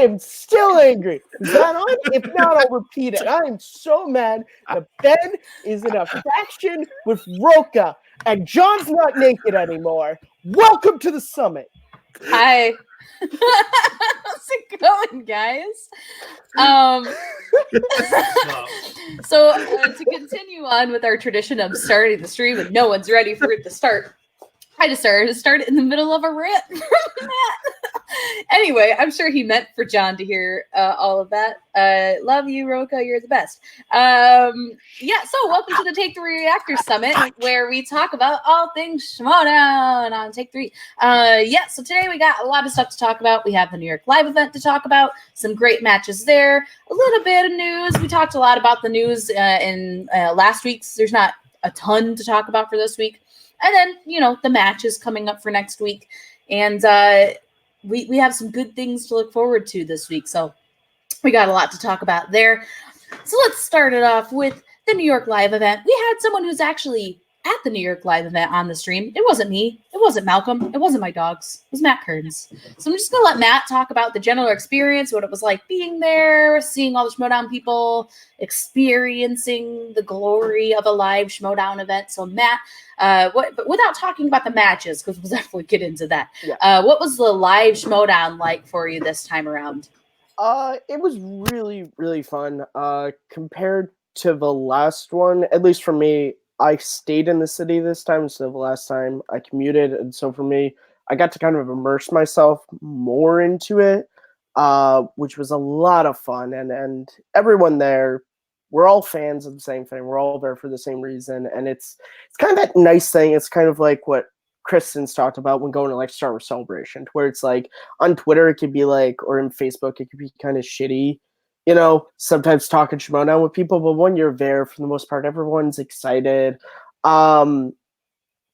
am still angry. Is that on? If not, I'll repeat it. I am so mad that Ben is in a faction with Roka, and John's not naked anymore. Welcome to the summit. Hi. How's it going, guys? So to continue on with our tradition of starting the stream and no one's ready for it to start, I decided to start it in the middle of a rant from Matt. Anyway, I'm sure he meant for John to hear all of that. Love you, Roka. You're the best. So welcome to the Take 3 Reactors Summit, where we talk about all things Schmoedown on Take 3. So today we got a lot of stuff to talk about. We have the New York Live event to talk about, some great matches there, a little bit of news. We talked a lot about the news in last week's. There's not a ton to talk about for this week. And then, the matches coming up for next week. And we have some good things to look forward to this week. So we got a lot to talk about there. So let's start it off with the New York Live event. We had someone who's actually at the New York Live event on the stream. It wasn't me. It wasn't Malcolm. It wasn't my dogs. It was Matt Kearns. So I'm just going to let Matt talk about the general experience, what it was like being there, seeing all the Schmoedown people, experiencing the glory of a live Schmoedown event. So Matt, but without talking about the matches, because we'll definitely get into that. Yeah. What was the live Schmoedown like for you this time around? It was really, really fun. Compared to the last one, at least for me, I stayed in the city this time instead of the last time. I commuted, and so for me, I got to kind of immerse myself more into it, which was a lot of fun. And everyone there, we're all fans of the same thing. We're all there for the same reason, and it's kind of that nice thing. It's kind of like what Kristen's talked about when going to like Star Wars Celebration, where it's like on Twitter it could be like, or in Facebook it could be kind of shitty. Sometimes talking Schmoedown with people, but when you're there, for the most part, everyone's excited. I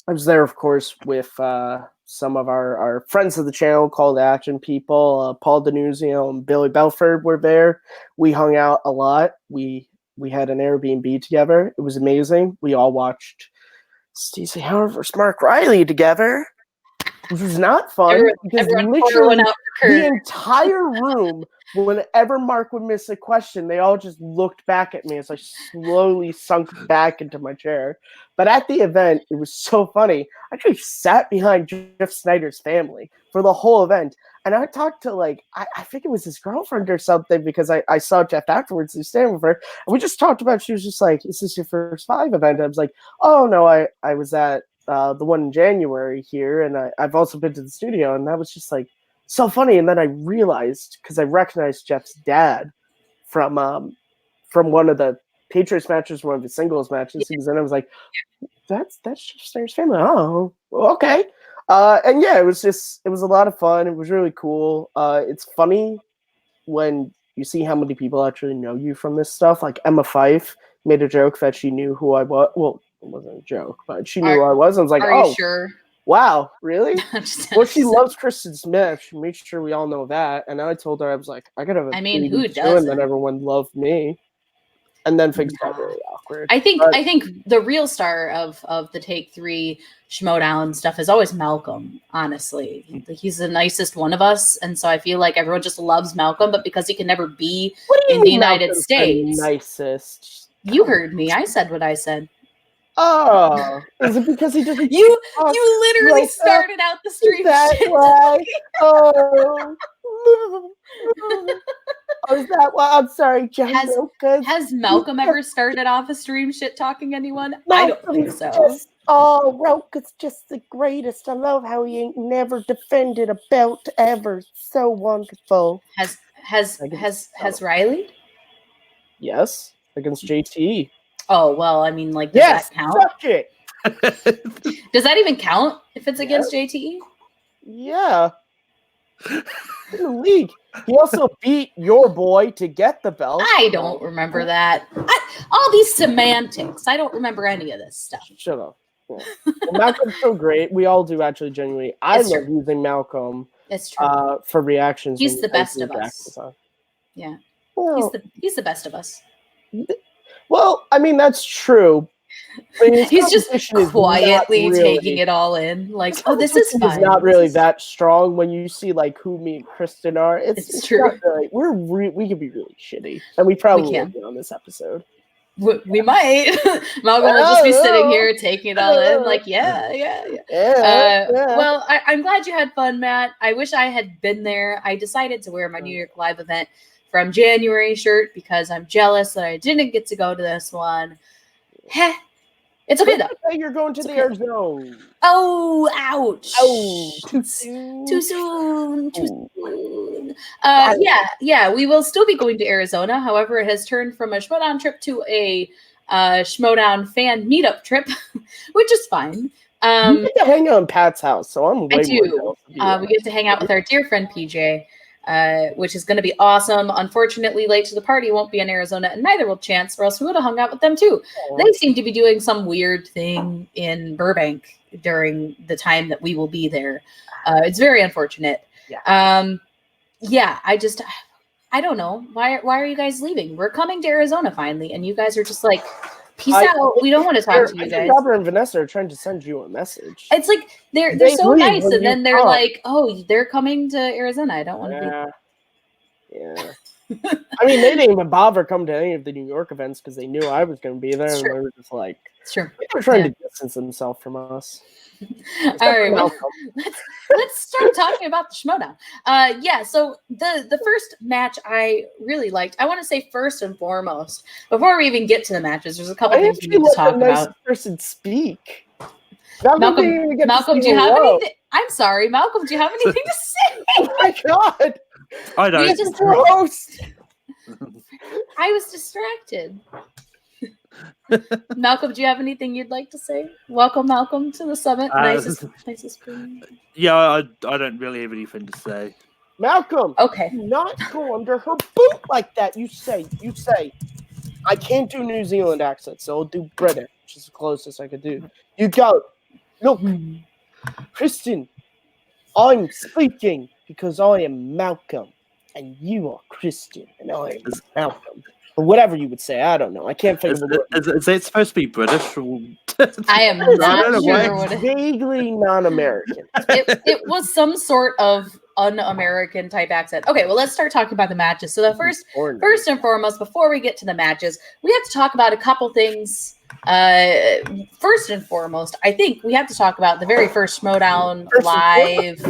was there, of course, with some of our friends of the channel, Call to Action people. Paul Denuzio and Billy Belford were there. We hung out a lot. We had an Airbnb together. It was amazing. We all watched Stacey Howard versus Mark Riley together, which was not fun. Because literally the entire room, whenever Mark would miss a question, they all just looked back at me as I slowly sunk back into my chair. But at the event, it was so funny. I actually sat behind Jeff Snyder's family for the whole event. And I talked to, I think it was his girlfriend or something, because I saw Jeff afterwards and staying with her. And we just talked about, she was just like, is this your first live event? I was like, oh, no, I was at the one in January here. And I've also been to the studio. And that was just like, so funny. And then I realized, because I recognized Jeff's dad from one of the Patriots matches, one of the singles matches he was in. I was like, that's Jeff Snyder's family. Oh, okay. And yeah, it was a lot of fun. It was really cool. It's funny when you see how many people actually know you from this stuff. Like Emma Fyfe made a joke that she knew who I was. Well, it wasn't a joke, but she knew who I was. I was like, are you sure? Wow, really? Well, she loves Kristen Smith. She made sure we all know that. And I told her, I was like, I gotta have a who doesn't? And then everyone loved me. And then things got really awkward. I think the real star of the Take 3 Schmoedown stuff is always Malcolm, honestly. He's the nicest one of us, and so I feel like everyone just loves Malcolm, but because he can never be in the United States. The nicest. You heard me. I said what I said. Oh, is it because he doesn't? You literally started out the stream. That why? Oh. Oh, is that why? I'm sorry, John. Has Malcolm ever started off a stream shit talking anyone? I don't think so. Roka's just the greatest. I love how he ain't never defended a belt ever. So wonderful. Has Riley? Yes, against JT. Oh, well, I mean, does that count? Suck it. Does that even count if it's against JT? Yeah. In the league. He also beat your boy to get the belt. I don't remember that. All these semantics. I don't remember any of this stuff. Shut up. Yeah. Well, Malcolm's so great. We all do, actually, genuinely. I love using Malcolm. It's true. For reactions. He's the best of us. Yeah. Well, he's the best of us. Well, I mean, that's true, He's just competition is quietly not taking really- it all in, like, His oh, this is competition fine. not This really is- that strong when you see like who me and Kristen are. It's true. not really, we can be really shitty, and we probably will can. be on this episode. We might. Malcolm will just be sitting here taking it all in, like, yeah. Well, I'm glad you had fun, Matt. I wish I had been there. I decided to wear my New York Live event from January shirt because I'm jealous that I didn't get to go to this one. Heh. It's okay though. You're going to the air zone. Oh, ouch. Oh, too soon. soon. Too soon. Yeah. We will still be going to Arizona. However, it has turned from a Schmoedown trip to a Schmoedown fan meetup trip, which is fine. You get to hang out in Pat's house, so I'm way I do. more jealous of you. We get to hang out with our dear friend PJ, which is going to be awesome. Unfortunately, late to the party won't be in Arizona, and neither will Chance, or else we would have hung out with them too. Aww. They seem to be doing some weird thing in Burbank during the time that we will be there. It's very unfortunate. Yeah. I don't know. Why are you guys leaving? We're coming to Arizona finally, and you guys are just like, peace out. We don't want to talk to you guys. Robert and Vanessa are trying to send you a message. It's like they're so nice, and then they're like, "Oh, they're coming to Arizona. I don't want to be." Yeah. I mean, they didn't even bother come to any of the New York events because they knew I was going to be there, and they were just like, "Sure." They were trying to distance themselves from us. All right, well, let's start talking about the Schmoedown. So the first match I really liked. I want to say first and foremost, before we even get to the matches, there's a couple things we need to talk about. Person speak. Malcolm, do you have anything? I'm sorry, Malcolm. Do you have anything to say? Oh my god! I don't. Just host. I was distracted. Malcolm, do you have anything you'd like to say? Welcome, Malcolm, to the summit. Nicest spring. Yeah, I don't really have anything to say. Malcolm, okay, do not go under her boot like that. You say. I can't do New Zealand accent, so I'll do British, which is the closest I could do. You go. Look, Kristen, I'm speaking because I am Malcolm, and you are Kristen, and I am Malcolm. Or whatever you would say. I don't know. I can't figure it. Is that supposed to be British? Or... I am not sure what it is. Vaguely non-American. It was some sort of un-American type accent. Okay, well, let's start talking about the matches. So the first and foremost, before we get to the matches, we have to talk about a couple things. First and foremost, I think we have to talk about the very first Schmoedown live.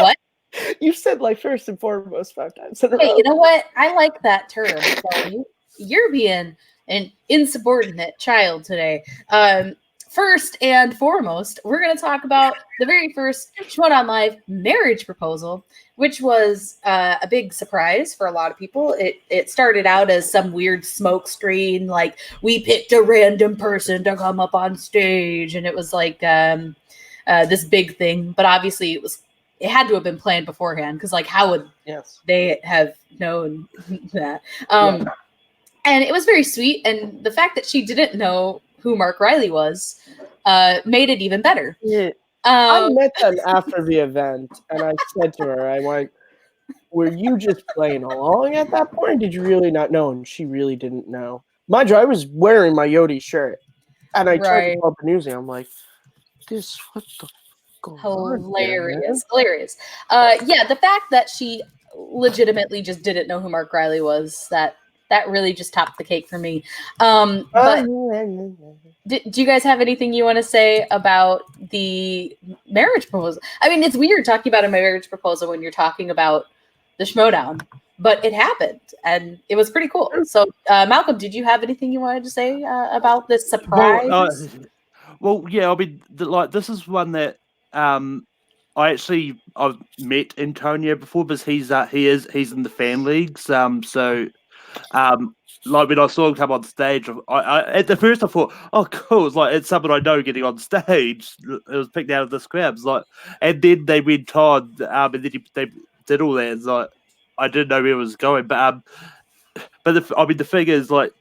What? You said like first and foremost 5 times in a row. Hey, you know what? I like that term. So you're being an insubordinate child today. First and foremost, we're going to talk about the very first Schmoedown Live marriage proposal, which was a big surprise for a lot of people. It started out as some weird smoke screen, like we picked a random person to come up on stage, and it was like this big thing. But obviously, it had to have been planned beforehand, because like how would they have known that? And it was very sweet, and the fact that she didn't know who Mark Riley was made it even better. Yeah. I met them after the event, and I said to her, I went, were you just playing along at that point? Did you really not know? And she really didn't know. Mind you, I was wearing my Yodi shirt, and I tried to call up the news, and I'm like, what the hilarious. The fact that she legitimately just didn't know who Mark Riley was, that really just topped the cake for me. But do you guys have anything you want to say about the marriage proposal? I mean, it's weird talking about a marriage proposal when you're talking about the Schmoedown, but it happened, and it was pretty cool. So, Malcolm, did you have anything you wanted to say about this surprise? Well, yeah, I mean, this is one that I've met Antonio before, because he's in the fan leagues. Like when I saw him come on stage, I at the first I thought, oh, cool, it's someone I know getting on stage. It was picked out of this crowd. It's like, and then they went on, and then they did all that. It's like, I didn't know where it was going, but the thing is, like,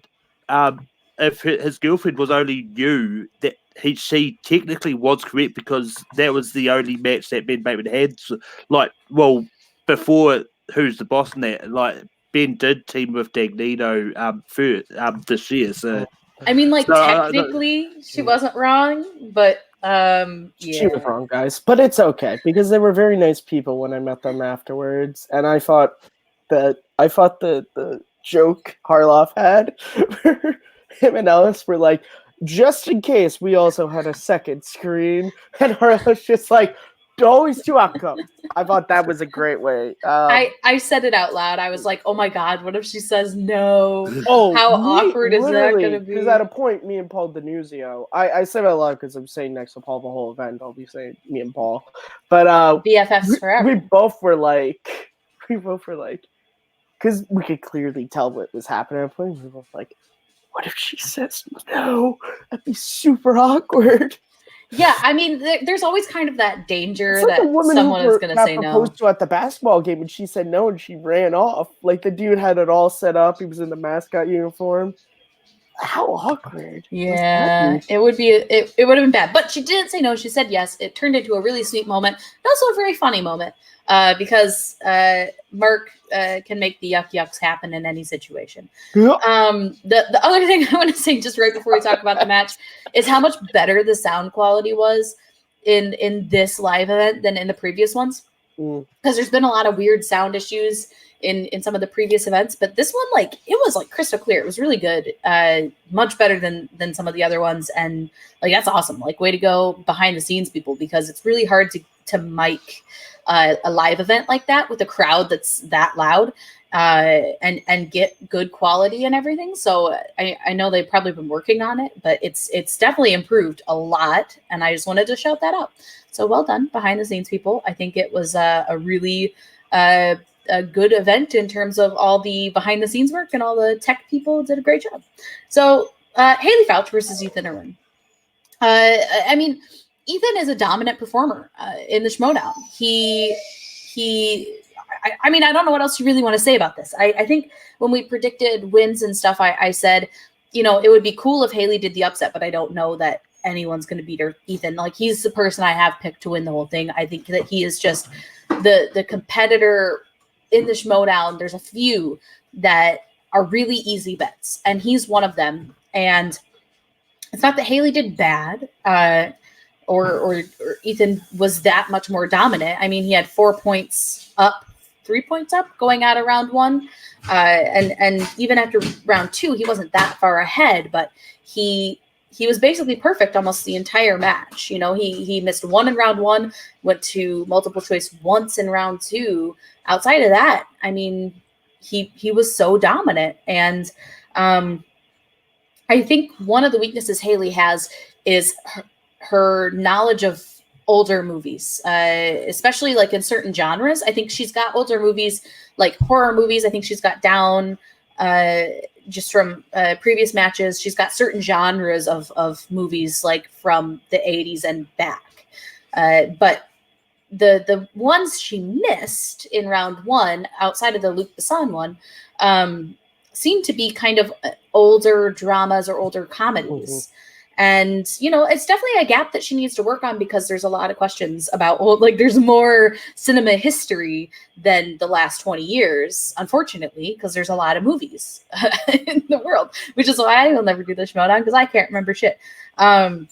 if his girlfriend was only new, that she technically was correct, because that was the only match that Ben Bateman had. So, like, well, before Who's the Boss and that, like, Ben did team with Dagnino first this year, so I mean, like, So, technically, she wasn't wrong, but She was yeah. wrong, guys, but it's okay because they were very nice people when I met them afterwards, and I thought the joke Harloff had, where him and Ellis were like, just in case we also had a second screen, and Harloff's just like, always two outcomes. I thought that was a great way. I said it out loud. I was like, "Oh my god, what if she says no? Oh, How awkward is that gonna be?" Because at a point, me and Paul Denuzio, I said it a lot because I'm saying next to Paul the whole event. I'll be saying me and Paul, but BFFs forever. we both were like, because we could clearly tell what was happening. At a point, we were both like, what if she says no? That'd be super awkward. Yeah, I mean, there's always kind of that danger It's like that a woman someone who is going to say no. proposed to at the basketball game, and she said no, and she ran off. Like the dude had it all set up. He was in the mascot uniform. How awkward. Yeah, it would be. It would have been bad, but she didn't say no. She said yes. It turned into a really sweet moment, and also a very funny moment, because Mark can make the yuck yucks happen in any situation. Yep. The other thing I want to say just right before we talk about the match is how much better the sound quality was in this live event than in the previous ones. Because there's been a lot of weird sound issues in some of the previous events, but this one, like, it was like crystal clear. It was really good, much better than some of the other ones, and like that's awesome. Like, way to go behind the scenes people, because it's really hard to mic a live event like that with a crowd that's that loud, and get good quality and everything. So I know they've probably been working on it, but it's definitely improved a lot, and I just wanted to shout that out. So well done behind the scenes people. I think it was a really a good event in terms of all the behind the scenes work, and all the tech people did a great job. So Haley Fouch versus Ethan Irwin. I mean, Ethan is a dominant performer in the Schmoedown. I mean, I don't know what else you really want to say about this. I think when we predicted wins and stuff, I said, you know, it would be cool if Haley did the upset, but I don't know that anyone's going to beat her. Ethan, like, he's the person I have picked to win the whole thing. I think that he is just the competitor in the Schmoedown. There's a few that are really easy bets, and he's one of them. And it's not that Haley did bad, or Ethan was that much more dominant. I mean, he had 4 points up, 3 points up going out of round one. And even after round two, he wasn't that far ahead, but he was basically perfect almost the entire match. You know, he missed one in round one, went to multiple choice once in round two. Outside of that, I mean, he was so dominant. And I think one of the weaknesses Haley has is her knowledge of older movies, especially like in certain genres. I think she's got older movies, like horror movies. I think she's got down just from previous matches. She's got certain genres of movies like from the 80s and back. But the ones she missed in round one, outside of the Luc Besson one, seem to be kind of older dramas or older comedies. Mm-hmm. And, you know, it's definitely a gap that she needs to work on, because there's a lot of questions about, like, there's more cinema history than the last 20 years, unfortunately, because there's a lot of movies in the world, which is why I will never do the Schmoedown, because I can't remember shit. But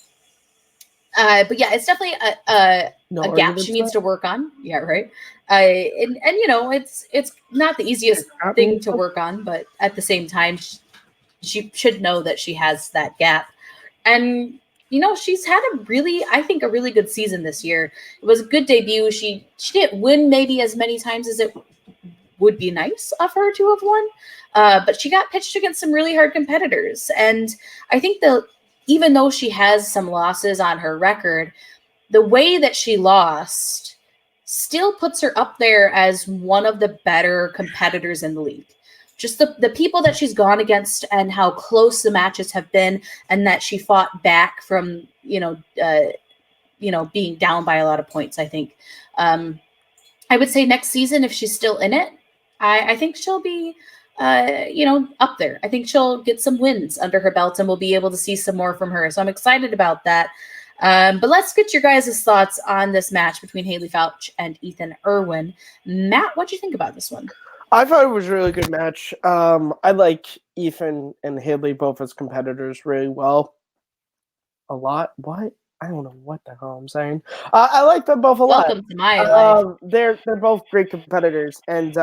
yeah, it's definitely a gap she needs to work on. Yeah, right. And you know, it's not the easiest thing to work on, but at the same time, she should know that she has that gap. And, you know, she's had a really good season this year. It was a good debut. She didn't win maybe as many times as it would be nice of her to have won, but she got pitched against some really hard competitors. And I think even though she has some losses on her record, the way that she lost still puts her up there as one of the better competitors in the league. Just the people that she's gone against and how close the matches have been, and that she fought back from, being down by a lot of points. I think I would say next season, if she's still in it, I think she'll be, up there. I think she'll get some wins under her belt, and we'll be able to see some more from her. So I'm excited about that. But let's get your guys' thoughts on this match between Haley Fouch and Ethan Irwin. Matt, what'd you think about this one? I thought it was a really good match. I like Ethan and Haley both as competitors really well. A lot. What? I don't know what the hell I'm saying. I like them both a lot. Welcome to my life. They're both great competitors, and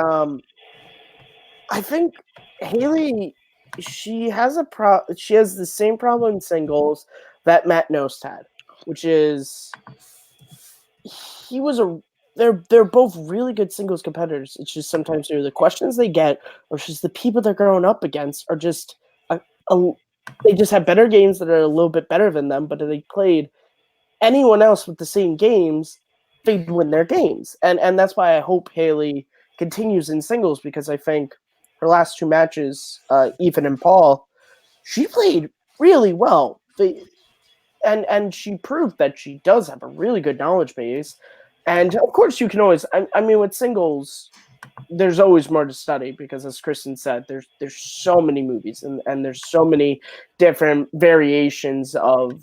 I think Haley she has she has the same problem in singles that Matt Nost had, which is he was a they're both really good singles competitors. It's just sometimes the questions they get, or just the people they're going up against, are just a they just have better games that are a little bit better than them. But if they played anyone else with the same games, they'd win their games. And that's why I hope Haley continues in singles, because I think her last two matches, Ethan and Paul, she played really well. And she proved that she does have a really good knowledge base. And of course, you can always. I mean, with singles, there's always more to study because, as Kristen said, there's so many movies and there's so many different variations of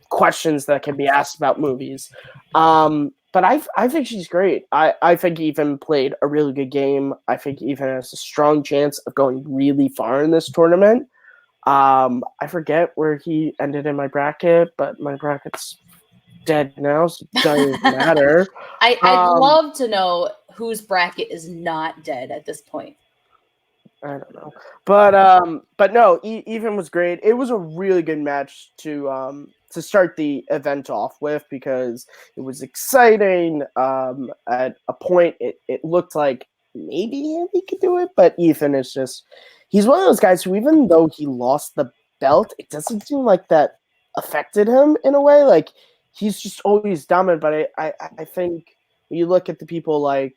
questions that can be asked about movies. But I think she's great. I think Ethan played a really good game. I think Ethan has a strong chance of going really far in this tournament. I forget where he ended in my bracket, but my bracket's dead now, so it doesn't matter. I'd love to know whose bracket is not dead at this point. I don't know, but no, Ethan was great. It was a really good match to start the event off with because it was exciting. At a point, it looked like maybe he could do it, but Ethan is he's one of those guys who, even though he lost the belt, it doesn't seem like that affected him in a way. Like, he's just always dominant. But I think when you look at the people like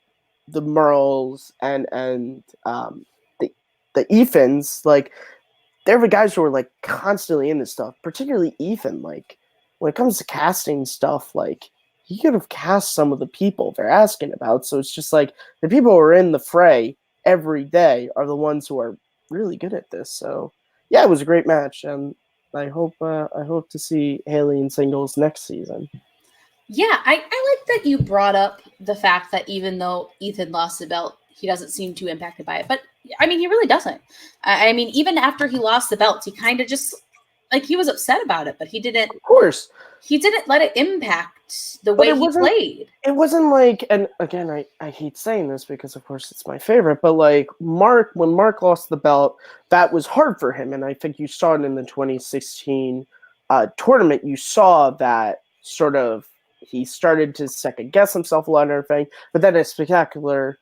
the Merles and the Ethans, like, they're the guys who are like constantly in this stuff, particularly Ethan. Like, when it comes to casting stuff, like, he could have cast some of the people they're asking about. So it's just like the people who are in the fray every day are the ones who are really good at this. So yeah, it was a great match, and I hope to see Haley in singles next season. Yeah, I like that you brought up the fact that even though Ethan lost the belt, he doesn't seem too impacted by it. But I mean, he really doesn't. I mean, even after he lost the belt, he kind of just, like, he was upset about it, but he didn't. Of course, he didn't let it impact the way he played. It wasn't like, and again, I hate saying this because, of course, it's my favorite, but like when Mark lost the belt, that was hard for him, and I think you saw it in the 2016 tournament. You saw that sort of he started to second guess himself a lot and everything, but then at Spectacular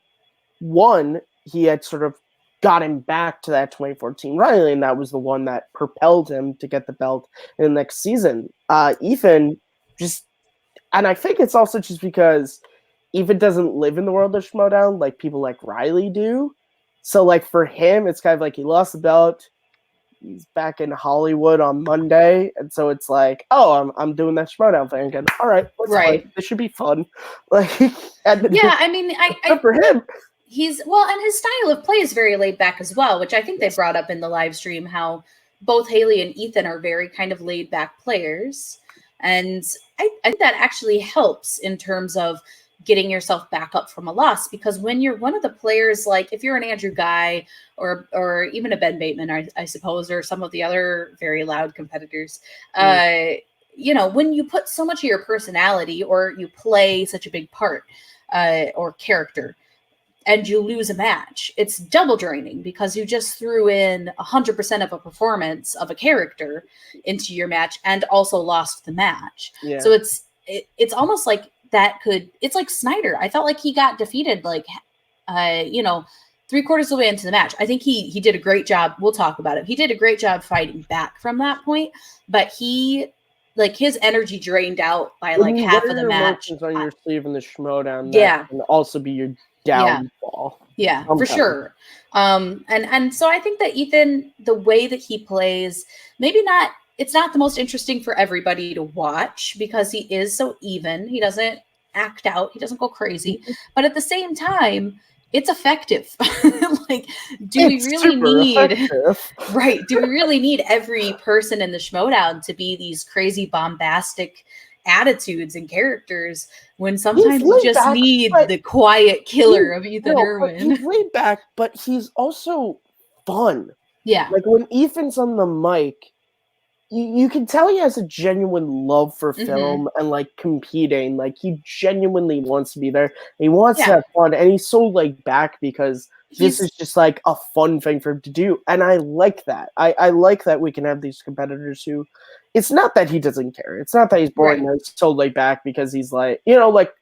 One, he had sort of got him back to that 2014 Riley, and that was the one that propelled him to get the belt in the next season. Ethan just, and I think it's also just because Ethan doesn't live in the world of Schmoedown like people like Riley do. So, like, for him, it's kind of like he lost the belt. He's back in Hollywood on Monday, and so it's like, oh, I'm doing that Schmoedown thing again. All right, right. This should be fun. Like, yeah, I mean, I for him. And his style of play is very laid back as well, which I think they brought up in the live stream, how both Haley and Ethan are very kind of laid back players. And I think that actually helps in terms of getting yourself back up from a loss, because when you're one of the players, like if you're an Andrew Guy or even a Ben Bateman, I suppose, or some of the other very loud competitors, when you put so much of your personality or you play such a big part or character, and you lose a match, it's double draining because you just threw in 100% of a performance of a character into your match and also lost the match. Yeah. So it's almost like it's like Snyder. I felt like he got defeated, like, 3/4 of the way into the match. I think he did a great job. We'll talk about it. He did a great job fighting back from that point, but his energy drained out by like half of the match. On your sleeve in the Schmoedown, yeah, and also be your downfall. Yeah, for sure. And so I think that Ethan, the way that he plays, it's not the most interesting for everybody to watch because he is so even. He doesn't act out. He doesn't go crazy. But at the same time, it's effective. Like, do we really need every person in the Schmoedown to be these crazy bombastic attitudes and characters when sometimes you laid just back, need but the quiet killer of Ethan But Irwin. he's laid back, but he's also fun. Yeah. Like when Ethan's on the mic, you can tell he has a genuine love for film and like competing. Like he genuinely wants to be there. He wants to have fun, and he's so laid back because this is just like a fun thing for him to do. And I like that. I like that we can have these competitors who, it's not that he doesn't care. It's not that he's boring. Right. He's so laid back because he's like, like,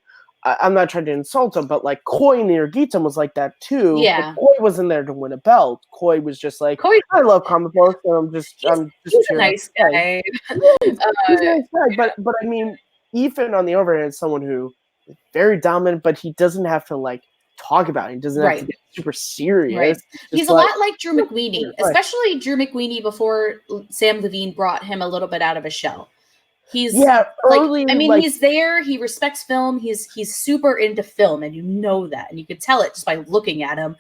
I'm not trying to insult him, but like Koi near Gitam was like that too. Yeah. But Koi wasn't there to win a belt. Koi was just like, I love comic books, and he's a nice guy. He's a nice guy, but I mean, Ethan on the other hand is someone who is very dominant, but he doesn't have to like talk about it. He doesn't have to get super serious. Right. He's a lot like Drew McWeeny, especially Drew McWeeny before Sam Levine brought him a little bit out of his shell. He's early, he's there. He respects film. He's super into film, and you know that, and you could tell it just by looking at him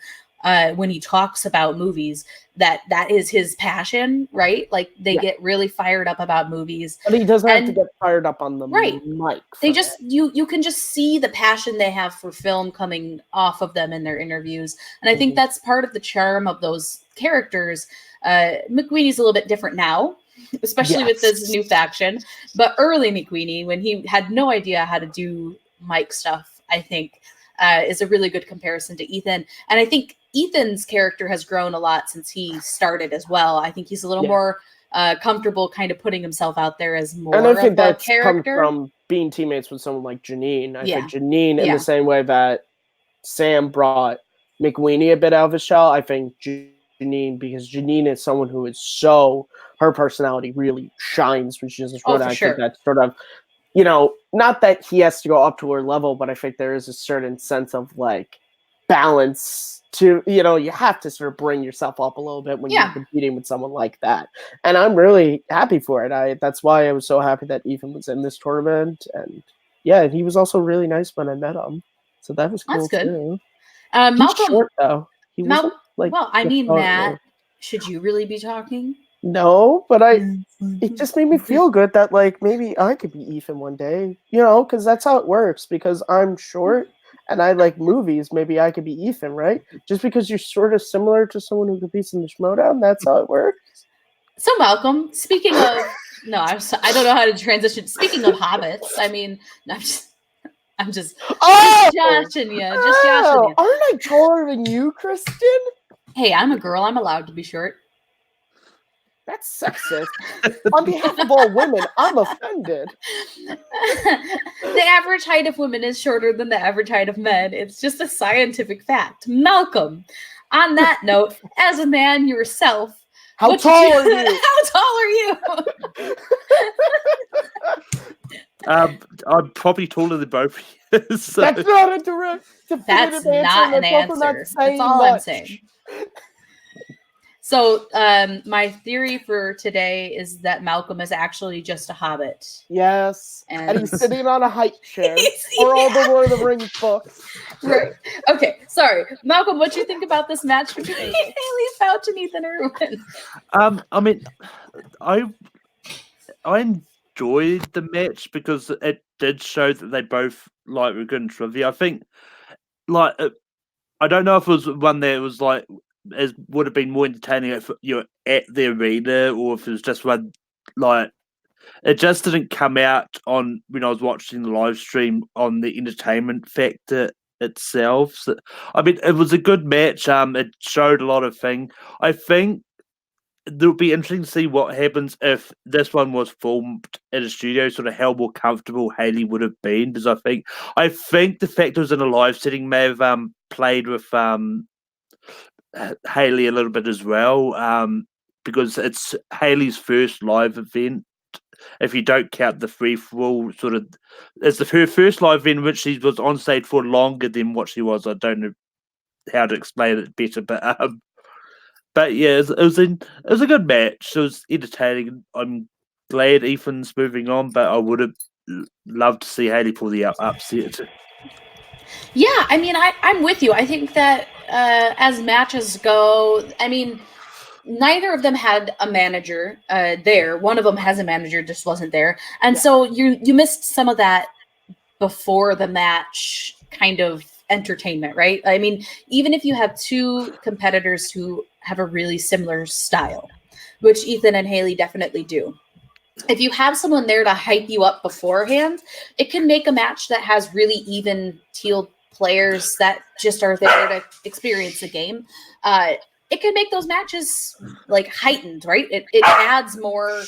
when he talks about movies. That is his passion, right? Like they get really fired up about movies, but he doesn't have to get fired up on the mic. They just you can just see the passion they have for film coming off of them in their interviews, and I think that's part of the charm of those characters. McWeeney's a little bit different now, especially with this new faction. But early McWeeny, when he had no idea how to do mic stuff, I think is a really good comparison to Ethan. And I think Ethan's character has grown a lot since he started as well. I think he's a little more comfortable kind of putting himself out there as more and I think of a character. Come from being teammates with someone like Janine. I think Janine, in the same way that Sam brought McWeeny a bit out of his shell, I think Janine, because Janine is someone who is so, her personality really shines when she's in Schmoedown. I think that sort of, not that he has to go up to her level, but I think there is a certain sense of like balance to, you have to sort of bring yourself up a little bit when you're competing with someone like that. And I'm really happy for it. That's why I was so happy that Ethan was in this tournament. And he was also really nice when I met him. So that was cool. That's good. Too. Malcolm, he's short though. He wasn't like, Matt, should you really be talking? No, but it just made me feel good that like maybe I could be Ethan one day, because that's how it works. Because I'm short and I like movies, maybe I could be Ethan, right? Just because you're sort of similar to someone who competes in the Schmoedown, that's how it works. So Malcolm, speaking of, I don't know how to transition. Speaking of hobbits, I'm just joshing you. Aren't I taller than you, Kristen? Hey, I'm a girl. I'm allowed to be short. That's sexist. On behalf of all women, I'm offended. The average height of women is shorter than the average height of men. It's just a scientific fact. Malcolm, on that note, as a man yourself, how tall are you? How tall are you? I'm probably taller than both of you. So. That's not a direct That's not an answer. That's all I'm saying. So my theory for today is that Malcolm is actually just a hobbit. Yes. And he's sitting on a height chair for all the Lord of the Rings books. Right. Okay. Sorry. Malcolm, what do you think about this match between Haley Fouch and Ethan Irwin? I enjoyed the match because it did show that they both were good in trivia. I think I don't know if it was one that was it would have been more entertaining if you're at the arena, or if it was just one it just didn't come out on when I was watching the live stream on the entertainment factor itself. So, it was a good match. It showed a lot of things. I think it'll be interesting to see what happens if this one was filmed in a studio, sort of how more comfortable Haley would have been. Because I think the fact it was in a live setting may have played with Haley a little bit as well, because it's Haley's first live event. If you don't count the free-for-all, it's her first live event in which she was on stage for longer than what she was. I don't know how to explain it better, but yeah, it was a good match. It was entertaining. I'm glad Ethan's moving on, but I would have loved to see Haley pull the upset. Yeah, I'm with you. I think that as matches go, neither of them had a manager there. One of them has a manager, just wasn't there. And so you missed some of that before the match kind of entertainment, right? I mean, even if you have two competitors who have a really similar style, which Ethan and Haley definitely do, if you have someone there to hype you up beforehand, it can make a match that has really even teal players that just are there to experience the game. It can make those matches like heightened, right? It adds more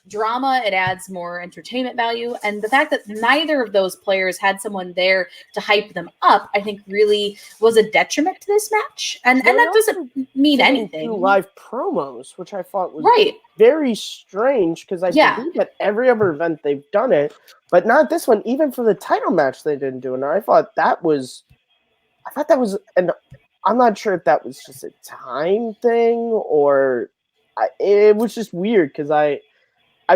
drama, it adds more entertainment value, and the fact that neither of those players had someone there to hype them up, I think really was a detriment to this match. And that doesn't mean anything. Live promos, which I thought was very strange, because I believe at every other event they've done it, but not this one. Even for the title match they didn't do it. And I thought that was and I'm not sure if that was just a time thing or it was just weird, because I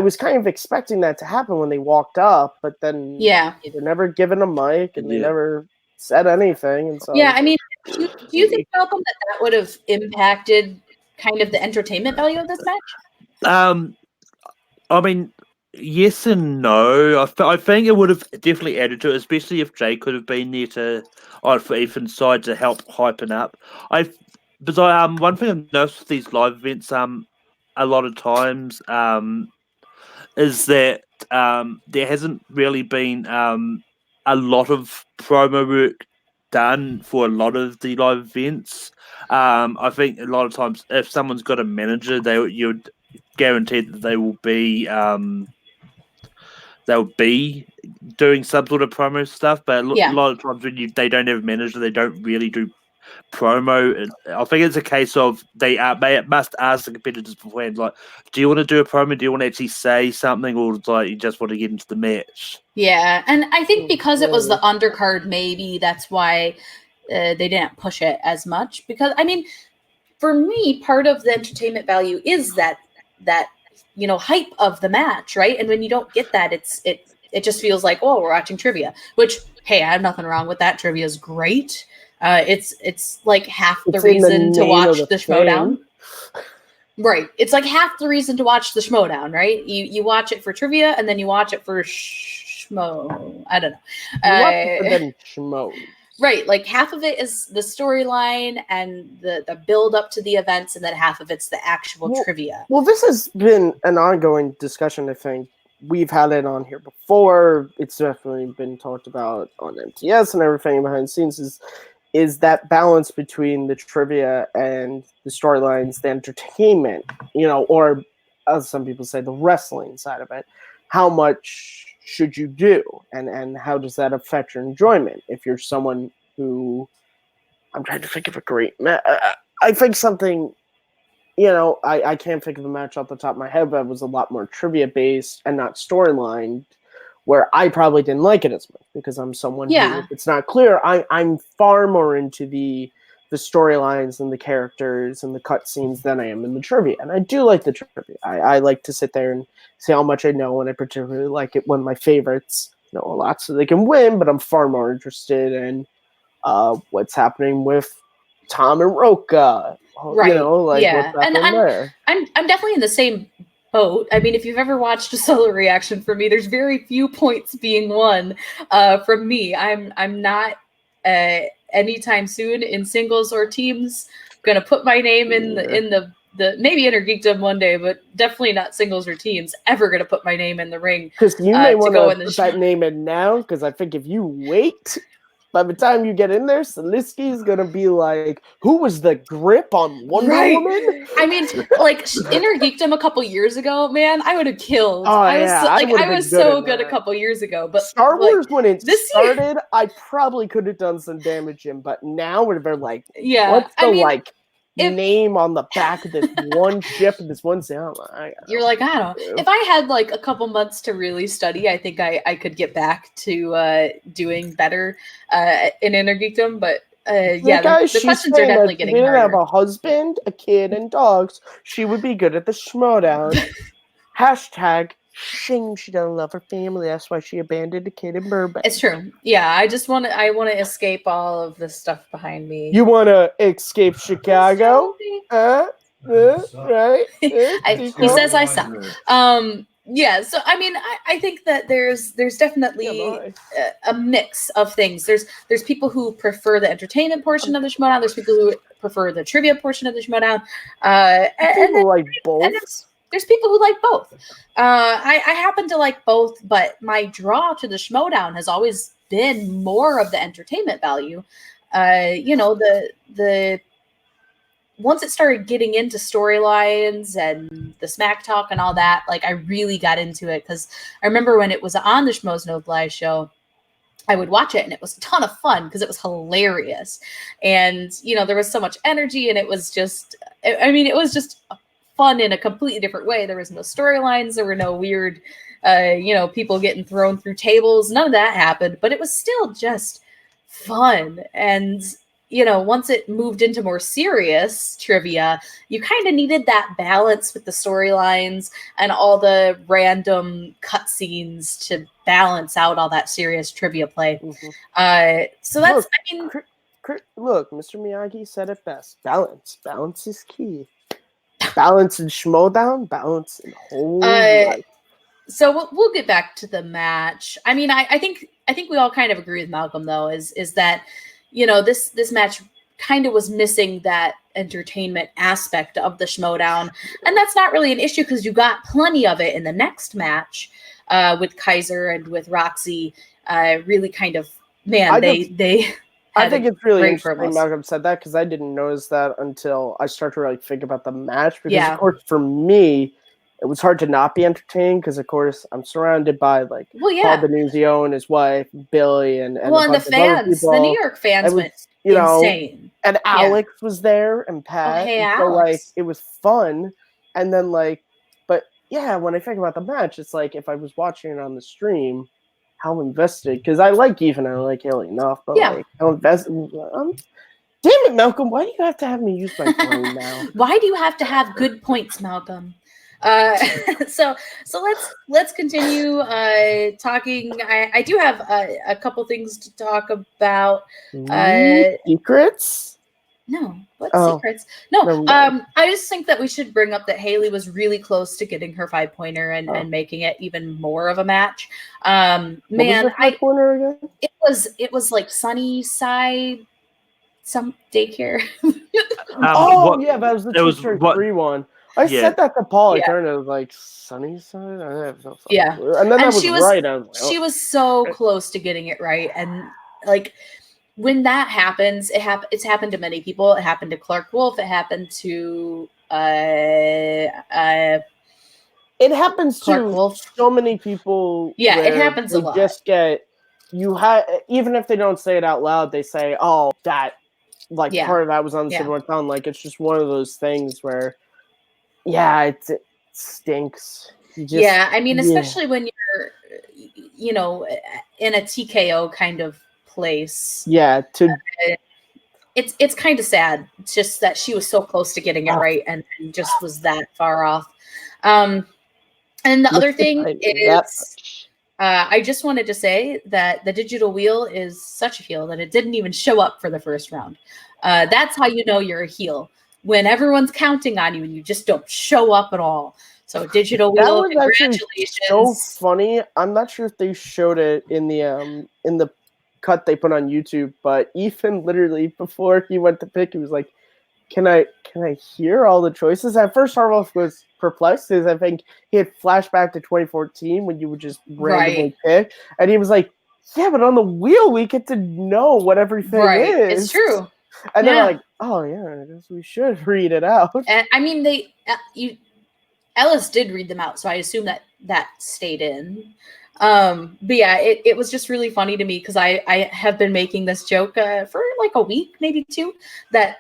was kind of expecting that to happen when they walked up, but then they're never given a mic and they never said anything. And so I mean, do you think, Malcolm, that would have impacted kind of the entertainment value of this match? I mean, yes and no. I think it would have definitely added to it, especially if Jay could have been there for Ethan's side to help hyping up. One thing I've noticed with these live events, a lot of times, is that there hasn't really been a lot of promo work done for a lot of the live events. I think a lot of times, if someone's got a manager, you're guaranteed that they will be doing some sort of promo stuff. But a lot of times when they don't have a manager, they don't really do promo. I think it's a case of they must ask the competitors beforehand, like, do you want to do a promo? Do you want to actually say something, or like you just want to get into the match? Yeah, and I think because it was the undercard, maybe that's why they didn't push it as much. Because I mean, for me, part of the entertainment value is that hype of the match, right? And when you don't get that, it just feels like, oh, we're watching trivia. Which, hey, I have nothing wrong with that. Trivia is great. It's like half the reason to watch the Schmoedown. Right. It's like half the reason to watch the Schmoedown, right? You watch it for trivia, and then you watch it for schmo. I don't know. Schmo. Right. Like half of it is the storyline and the build up to the events, and then half of it's the actual trivia. Well, this has been an ongoing discussion, I think. We've had it on here before. It's definitely been talked about on MTS and everything behind the scenes is that balance between the trivia and the storylines, the entertainment, or as some people say, the wrestling side of it. How much should you do? And how does that affect your enjoyment? If you're someone who, I'm trying to think of a great match. I think something, I can't think of a match off the top of my head, but it was a lot more trivia based and not storyline, where I probably didn't like it as much because I'm someone who, if it's not clear, I'm far more into the storylines and the characters and the cutscenes than I am in the trivia. And I do like the trivia. I like to sit there and say how much I know, and I particularly like it when my favorites know a lot so they can win, but I'm far more interested in what's happening with Tom and Roka. Right. What's happening there. I'm definitely in the same boat. I mean, if you've ever watched a solo reaction from me, there's very few points being won from me. I'm not anytime soon in singles or teams gonna put my name in the maybe Inner Geekdom one day, but definitely not singles or teams ever gonna put my name in the ring. Because you may want to put that name in now, because I think if you wait, by the time you get in there, Salisky is gonna be like, "Who was the grip on Wonder Woman?" I mean, like Inner Geekdom a couple years ago, man, I would have killed. Oh, I was so good a couple years ago. But Star Wars, when it started, I probably could have done some damage in. But now, where they're like, what's the name on the back of this one ship and this one sound? You're like, I don't know. If I had like a couple months to really study, I think I could get back to doing better in Inner Geekdom. But the questions are definitely getting harder. If she didn't have a husband, a kid, and dogs, she would be good at the Schmoedown. Hashtag shame she doesn't love her family. That's why she abandoned a kid in Burbank. It's true. Yeah, I want to escape all of this stuff behind me. You want to escape Chicago? Right? He says I suck. Yeah, so I mean, I think that there's definitely a mix of things. There's people who prefer the entertainment portion of the Schmoedown. There's people who prefer the trivia portion of the Schmoedown. And then, like both. And there's people who like both. I happen to like both, but my draw to the Schmoedown has always been more of the entertainment value. The once it started getting into storylines and the smack talk and all that, like I really got into it because I remember when it was on the Schmoes No Live show, I would watch it and it was a ton of fun because it was hilarious. And, there was so much energy and it was just fun in a completely different way. There was no storylines. There were no weird, people getting thrown through tables. None of that happened, but it was still just fun. And, once it moved into more serious trivia, you kind of needed that balance with the storylines and all the random cutscenes to balance out all that serious trivia play. Mm-hmm. So that's, look, Mr. Miyagi said it best. Balance. Balance is key. Balance in Schmoedown, balance in whole life. So we'll get back to the match. I mean, I think we all kind of agree with Malcolm though, is that this match kind of was missing that entertainment aspect of the Schmoedown, and that's not really an issue because you got plenty of it in the next match with Kaiser and with Roxy. Really kind of I think it's really interesting Malcolm said that because I didn't notice that until I started to think about the match because of course for me it was hard to not be entertained because of course I'm surrounded by Paul Denuzio and his wife Billy and the fans, the New York fans went insane. And Alex was there and Pat. Alex. So it was fun. And then but yeah, when I think about the match, it's if I was watching it on the stream, how invested because I like Ethan and I like Haley enough, but how invested. Damn it, Malcolm! Why do you have to have me use my phone now? Why do you have to have good points, Malcolm? So let's continue talking. I do have a couple things to talk about. Secrets? No, what secrets? No, I just think that we should bring up that Haley was really close to getting her 5-pointer and making it even more of a match. What was her 5-pointer again? It was like Sunnyside, some daycare. That was the 2-3 one. I said that to Paul. I turned it was Sunnyside. I have no clue. And then that was right. She was so close to getting it right, and when that happens, it's happened to many people. It happened to Clark Wolf. It happened to it happens Clark to Wolf. So many people. Yeah, it happens a lot. Just even if they don't say it out loud, they say, "Oh, that part of that was on the Sid Went Down." It's just one of those things where, it stinks. I mean, especially when you're, in a TKO kind of place. Yeah, it's kind of sad. It's just that she was so close to getting it right and just was that far off. And the other thing is, I just wanted to say that the digital wheel is such a heel that it didn't even show up for the first round. That's how you know you're a heel. When everyone's counting on you and you just don't show up at all. So digital wheel, that was congratulations. So funny. I'm not sure if they showed it in the cut they put on YouTube, but Ethan literally before he went to pick, he was like, Can I hear all the choices? At first Harloff was perplexed because I think he had flashback to 2014 when you would just randomly pick. And he was like, yeah, but on the wheel we get to know what everything is. It's true. And then I'm like, oh yeah, I guess we should read it out. And I mean, Ellis did read them out, so I assume that stayed in. But yeah, it was just really funny to me because I have been making this joke for a week, maybe 2, that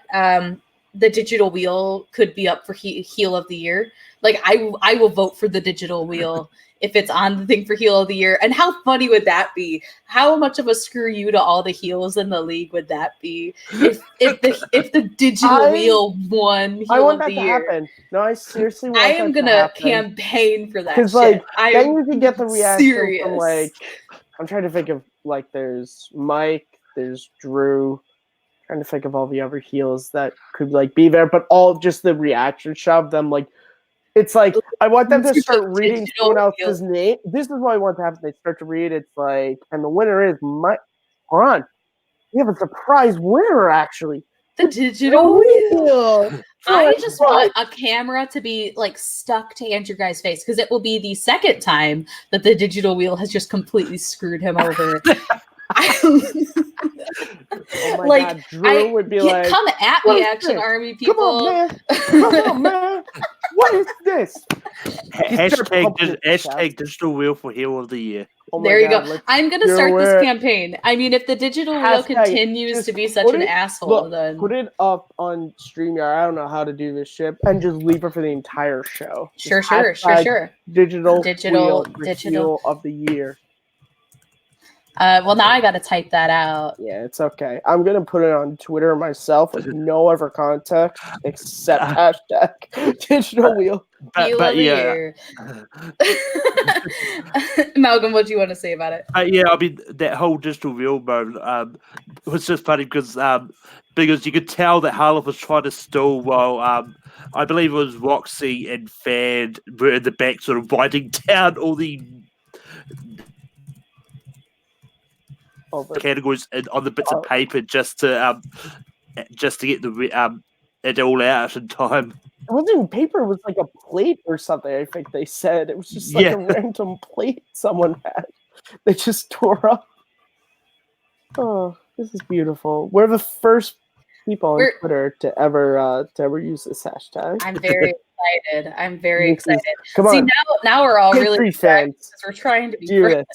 the digital wheel could be up for heel of the year. I will vote for the digital wheel if it's on the thing for heel of the year. And how funny would that be? How much of a screw you to all the heels in the league would that be if the digital wheel won heel I want of that the to year? Happen. No, I seriously want I am that gonna to happen. campaign for that. Because then you can get the reaction from I'm trying to think of there's Mike, there's Drew, trying to think of all the other heels that could like be there, but all just the reaction shove them like. It's like I want them to start reading someone else's name. This is what I want to happen. They start to read. It's like, and the winner is my. Hold on, we have a surprise winner actually. The digital wheel. I Like, just want a camera to be like stuck to Andrew Guy's face because it will be the second time that the digital wheel has just completely screwed him over. oh my like, God, Drew would be like, "Come at me, Action Army people! Come on, man! Come on, man! What is this?" Hashtag digital wheel for heel of the year. Oh there you go. I'm going to start this campaign. I mean, if the digital wheel continues to be such an asshole, then put it up on StreamYard. I don't know how to do this shit, and just leave it for the entire show. Sure. Digital heel of the year. Well, now I got to type that out. Yeah, it's okay. I'm gonna put it on Twitter myself with no other context except hashtag digital wheel. But yeah, Malcolm, what do you want to say about it? Yeah, I mean that whole digital wheel moment was just funny because you could tell that Harlow was trying to stall while I believe it was Roxy and Fan were in the back, sort of writing down all the categories on the bits of paper just to get the it all out in time. It wasn't even paper; it was like a plate or something. I think they said it was just like a random plate someone had. They just tore up. Oh, this is beautiful. We're the first people on Twitter to ever use this hashtag. I'm very excited. I'm very excited. Come on. See, now we're all really fans. Because we're trying to be do this.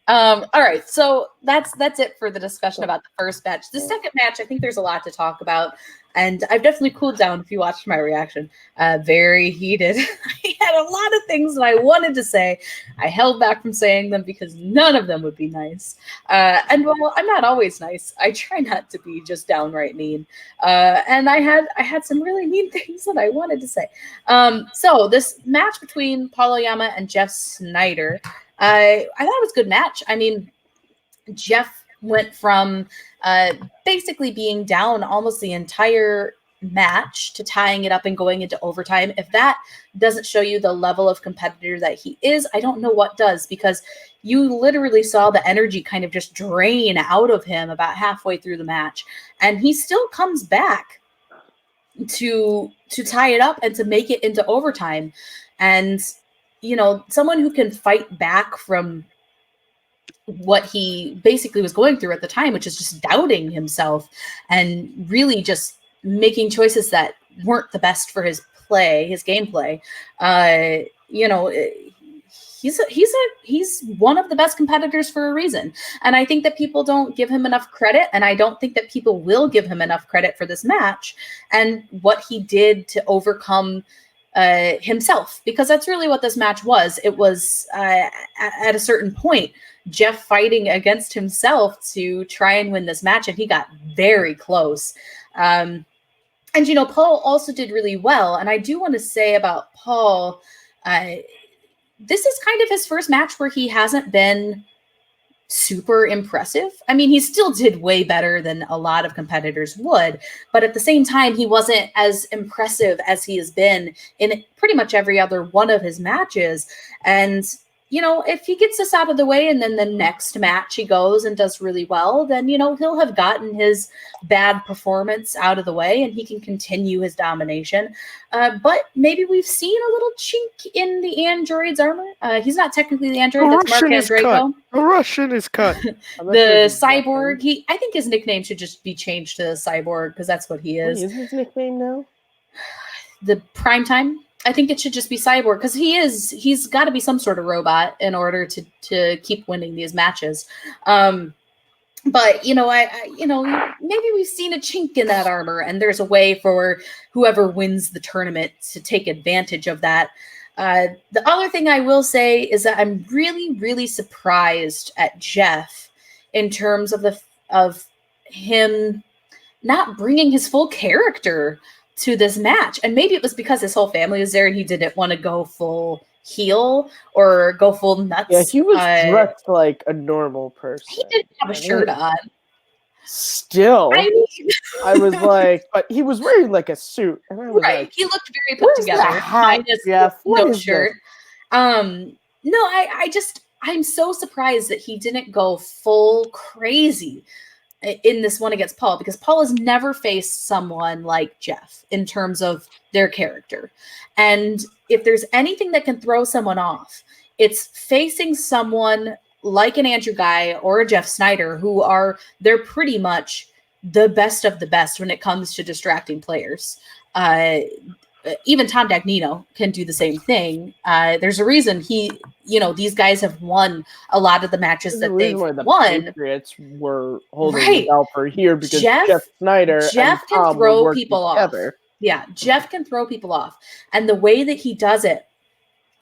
All right, so that's it for the discussion about the first match. The second match, I think there's a lot to talk about, and I've definitely cooled down if you watched my reaction. Very heated. I had a lot of things that I wanted to say. I held back from saying them because none of them would be nice. And well, I'm not always nice. I try not to be just downright mean. And I had some really mean things that I wanted to say. So this match between Paul Oyama and Jeff Snyder, I thought it was a good match. I mean, Jeff went from basically being down almost the entire match to tying it up and going into overtime. If that doesn't show you the level of competitor that he is, I don't know what does, because you literally saw the energy kind of just drain out of him about halfway through the match. And he still comes back to tie it up and to make it into overtime. And you know, someone who can fight back from what he basically was going through at the time, which is just doubting himself and really just making choices that weren't the best for his gameplay. You know, he's one of the best competitors for a reason. And I think that people don't give him enough credit, and I don't think that people will give him enough credit for this match and what he did to overcome himself, because that's really what this match was. It was at a certain point Jeff fighting against himself to try and win this match, and he got very close. And you know, Paul also did really well. And I do want to say about Paul, this is kind of his first match where he hasn't been super impressive. I mean, he still did way better than a lot of competitors would, but at the same time, he wasn't as impressive as he has been in pretty much every other one of his matches. And you know, if he gets this out of the way and then the next match he goes and does really well, then, you know, he'll have gotten his bad performance out of the way and he can continue his domination. But maybe we've seen a little chink in the android's armor. He's not technically the android. That's Mark Andreyko. The Russian is cut. The cyborg. I think his nickname should just be changed to cyborg because that's what he is. What is his nickname now? The Primetime. I think it should just be Cyborg because he's got to be some sort of robot in order to keep winning these matches. But you know, maybe we've seen a chink in that armor, and there's a way for whoever wins the tournament to take advantage of that. The other thing I will say is that I'm really, really surprised at Jeff in terms of him not bringing his full character to this match. And maybe it was because his whole family was there and he didn't want to go full heel or go full nuts. Yeah, he was dressed like a normal person. He didn't have a shirt on. Still, I mean, I was like, but he was wearing like a suit, and I was right. like, He looked very put "Where's the together. hat, Minus Jeff? What no is shirt. No, I'm so surprised that he didn't go full crazy in this one against Paul, because Paul has never faced someone like Jeff in terms of their character. And if there's anything that can throw someone off, it's facing someone like an Andrew Guy or a Jeff Snyder, they're pretty much the best of the best when it comes to distracting players. Even Tom Dagnino can do the same thing. There's a reason these guys have won a lot of the matches There's a that reason they've why the won. Patriots were holding Right. the belt for here because Jeff Jeff Snyder and can Tom were throw working people together. off. Yeah, Jeff can throw people off. And the way that he does it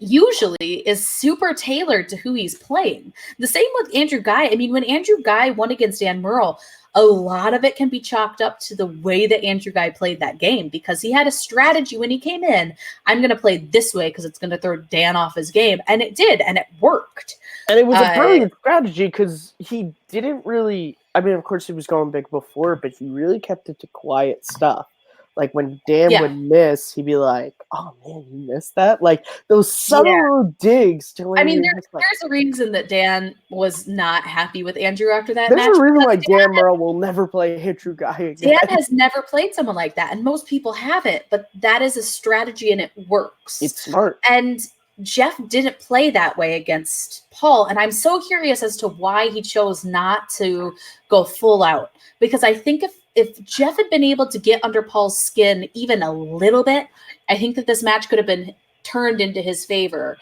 usually is super tailored to who he's playing. The same with Andrew Guy. I mean, when Andrew Guy won against Dan Murrell, a lot of it can be chalked up to the way that Andrew Guy played that game, because he had a strategy when he came in. I'm going to play this way because it's going to throw Dan off his game. And it did, and it worked. And it was a brilliant strategy because he didn't really, I mean, of course he was going big before, but he really kept it to quiet stuff. Like when Dan would miss, he'd be like, "Oh man, you missed that!" Like those subtle digs. I mean, there's a reason that Dan was not happy with Andrew after that match. There's a reason why Dan Murrell will never play a Andrew Guy again. Dan has never played someone like that, and most people haven't. But that is a strategy, and it works. It's smart. And Jeff didn't play that way against Paul, and I'm so curious as to why he chose not to go full out. Because I think if Jeff had been able to get under Paul's skin even a little bit, I think that this match could have been turned into his favor.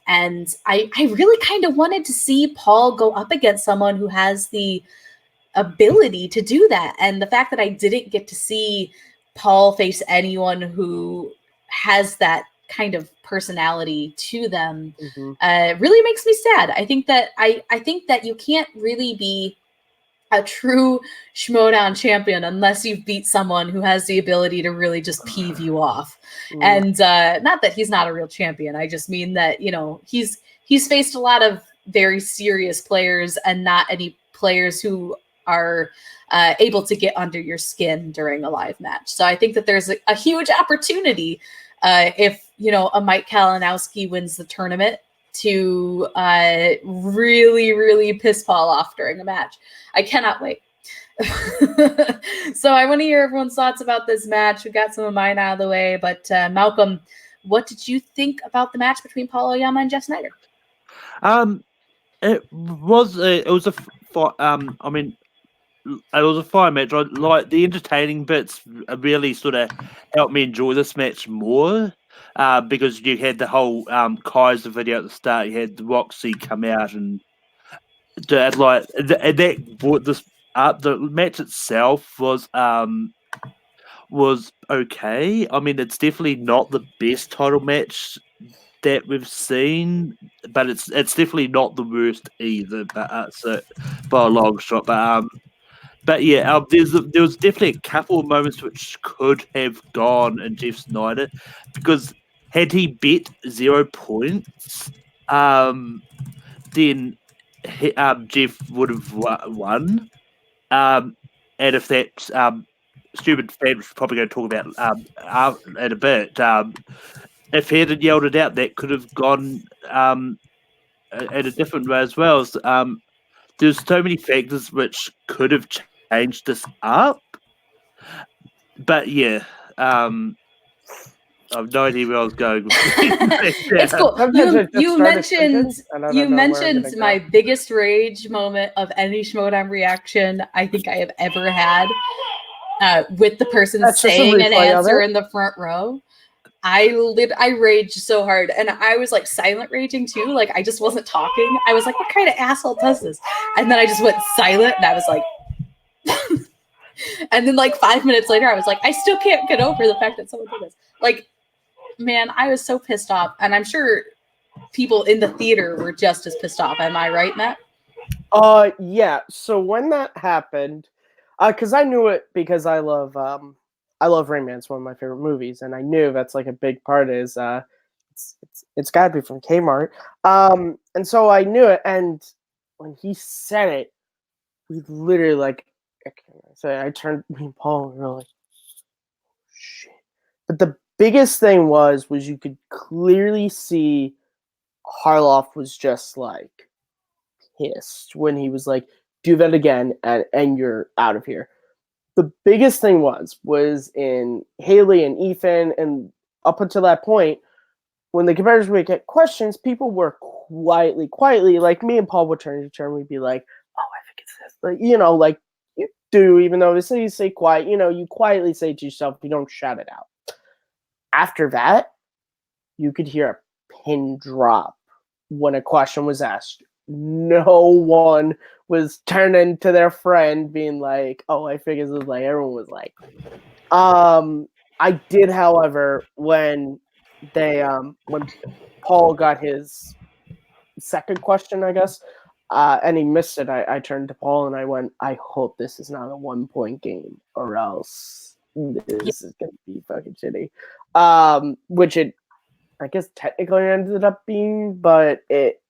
And I really kind of wanted to see Paul go up against someone who has the ability to do that. And the fact that I didn't get to see Paul face anyone who has that kind of personality to them really makes me sad. I think that you can't really be a true Schmoedown champion unless you've beat someone who has the ability to really just peeve you off. And not that he's not a real champion. I just mean that, he's faced a lot of very serious players and not any players who are able to get under your skin during a live match. So I think that there's a huge opportunity if, a Mike Kalinowski wins the tournament to really, really piss Paul off during a match. I cannot wait. So I want to hear everyone's thoughts about this match. We got some of mine out of the way, but Malcolm, what did you think about the match between Paul Oyama and Jeff Snyder? It was a fine match. I like the entertaining bits. Really sort of helped me enjoy this match more. Because you had the whole Kaiser video at the start, you had the Roxy come out and that brought this up. The match itself was okay. I mean, it's definitely not the best title match that we've seen, but it's definitely not the worst either. But so by a long shot, but yeah, there was definitely a couple of moments which could have gone in Jeff Snyder, because had he bet 0 points, then Jeff would have won. And if that stupid fan, which we're probably going to talk about in a bit, if he hadn't yelled it out, that could have gone in a different way as well. So, there's so many factors which could have changed this up. But yeah, I've no idea where I was going. It's cool. You mentioned my biggest rage moment of any Schmoedown reaction I think I have ever had, with the person saying an answer in the front row. I raged so hard, and I was like silent raging too. Like I just wasn't talking. I was like, what kind of asshole does this? And then I just went silent, and I was like, and then like 5 minutes later, I was like, I still can't get over the fact that someone did this. Like, man, I was so pissed off, and I'm sure people in the theater were just as pissed off. Am I right, Matt? Yeah. So when that happened, because I knew it because I love Rain Man. It's one of my favorite movies, and I knew that's like a big part is it's got to be from Kmart. And so I knew it, and when he said it, we literally like So I turned me and Paul and we were like, shit. But the biggest thing was you could clearly see Harloff was just like pissed when he was like, do that again and you're out of here. The biggest thing was in Haley and Ethan, and up until that point, when the competitors would get questions, people were quietly, like me and Paul would turn to each other and we'd be like, oh, I think it's this. Like, like you do, even though they say quiet, you quietly say to yourself, you don't shout it out. After that, you could hear a pin drop when a question was asked. No one was turning to their friend being like, oh, I think it's like, everyone was like, I did, however, when Paul got his second question, I guess, and he missed it, I turned to Paul and I went, I hope this is not a 1-point game or else this is going to be fucking shitty. Which it, I guess, technically ended up being, but it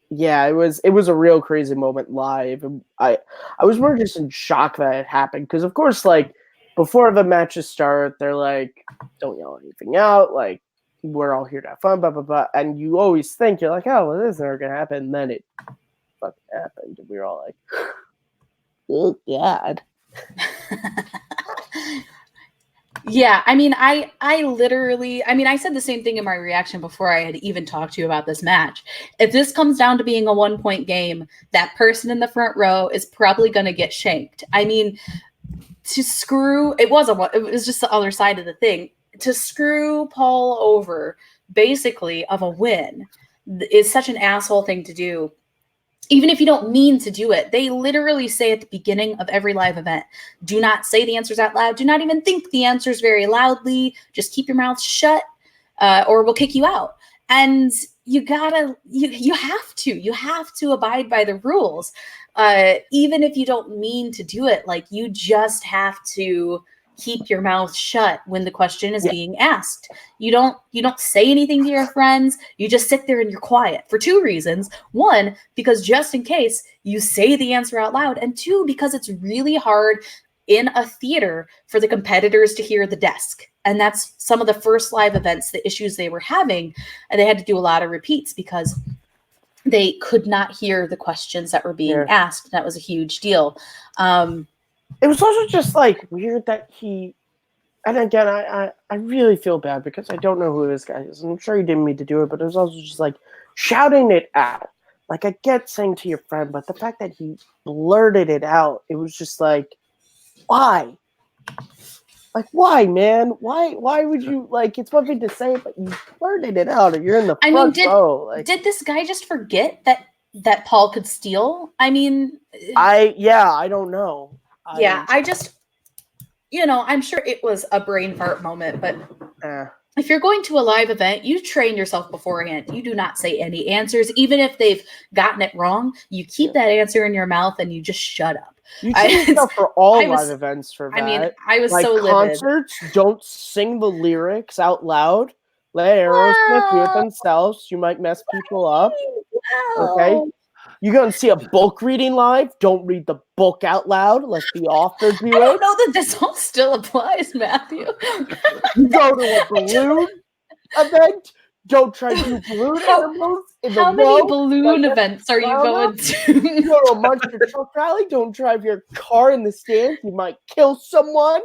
was a real crazy moment live. I was more just in shock that it happened because, of course, like before the matches start, they're like, "Don't yell anything out." Like, we're all here to have fun, blah blah blah. And you always think you're like, "Oh, well, this is never gonna happen." And then it fucking happened, and we were all like, "Oh God." Yeah, I mean, I literally, I mean, I said the same thing in my reaction before I had even talked to you about this match. If this comes down to being a 1-point game, that person in the front row is probably going to get shanked. I mean, it was just the other side of the thing. To screw Paul over, basically, of a win is such an asshole thing to do. Even if you don't mean to do it, they literally say at the beginning of every live event, do not say the answers out loud. Do not even think the answers very loudly. Just keep your mouth shut or we'll kick you out. And you have to abide by the rules. Even if you don't mean to do it, like you just have to keep your mouth shut when the question is being asked. You don't say anything to your friends. You just sit there and you're quiet for 2 reasons. 1, because just in case you say the answer out loud, and 2, because it's really hard in a theater for the competitors to hear the desk. And that's some of the first live events, the issues they were having, and they had to do a lot of repeats because they could not hear the questions that were being asked. That was a huge deal. It was also just like weird that he, and again, I really feel bad because I don't know who this guy is. I'm sure he didn't mean to do it, but it was also just like shouting it out. Like, I get saying to your friend, but the fact that he blurted it out, it was just like, why? Like, why, man? Why would you, like, it's one thing to say it, but you blurted it out, or you're in the front row. Like, did this guy just forget that Paul could steal? I mean, I don't know. I just, I'm sure it was a brain fart moment, but if you're going to a live event, you train yourself beforehand. You do not say any answers. Even if they've gotten it wrong, you keep that answer in your mouth and you just shut up. You train yourself for all live events for that. I mean, I was like so livid. Concerts, don't sing the lyrics out loud. Let Aerosmith do it themselves. You might mess people up. Okay? You're going to see a book reading live. Don't read the book out loud. Let the author do it. I don't know that this all still applies, Matthew. You go to a balloon event. Don't try to do balloon animals in the How many balloon events are you going to? You go to a monster truck rally. Don't drive your car in the stands. You might kill someone.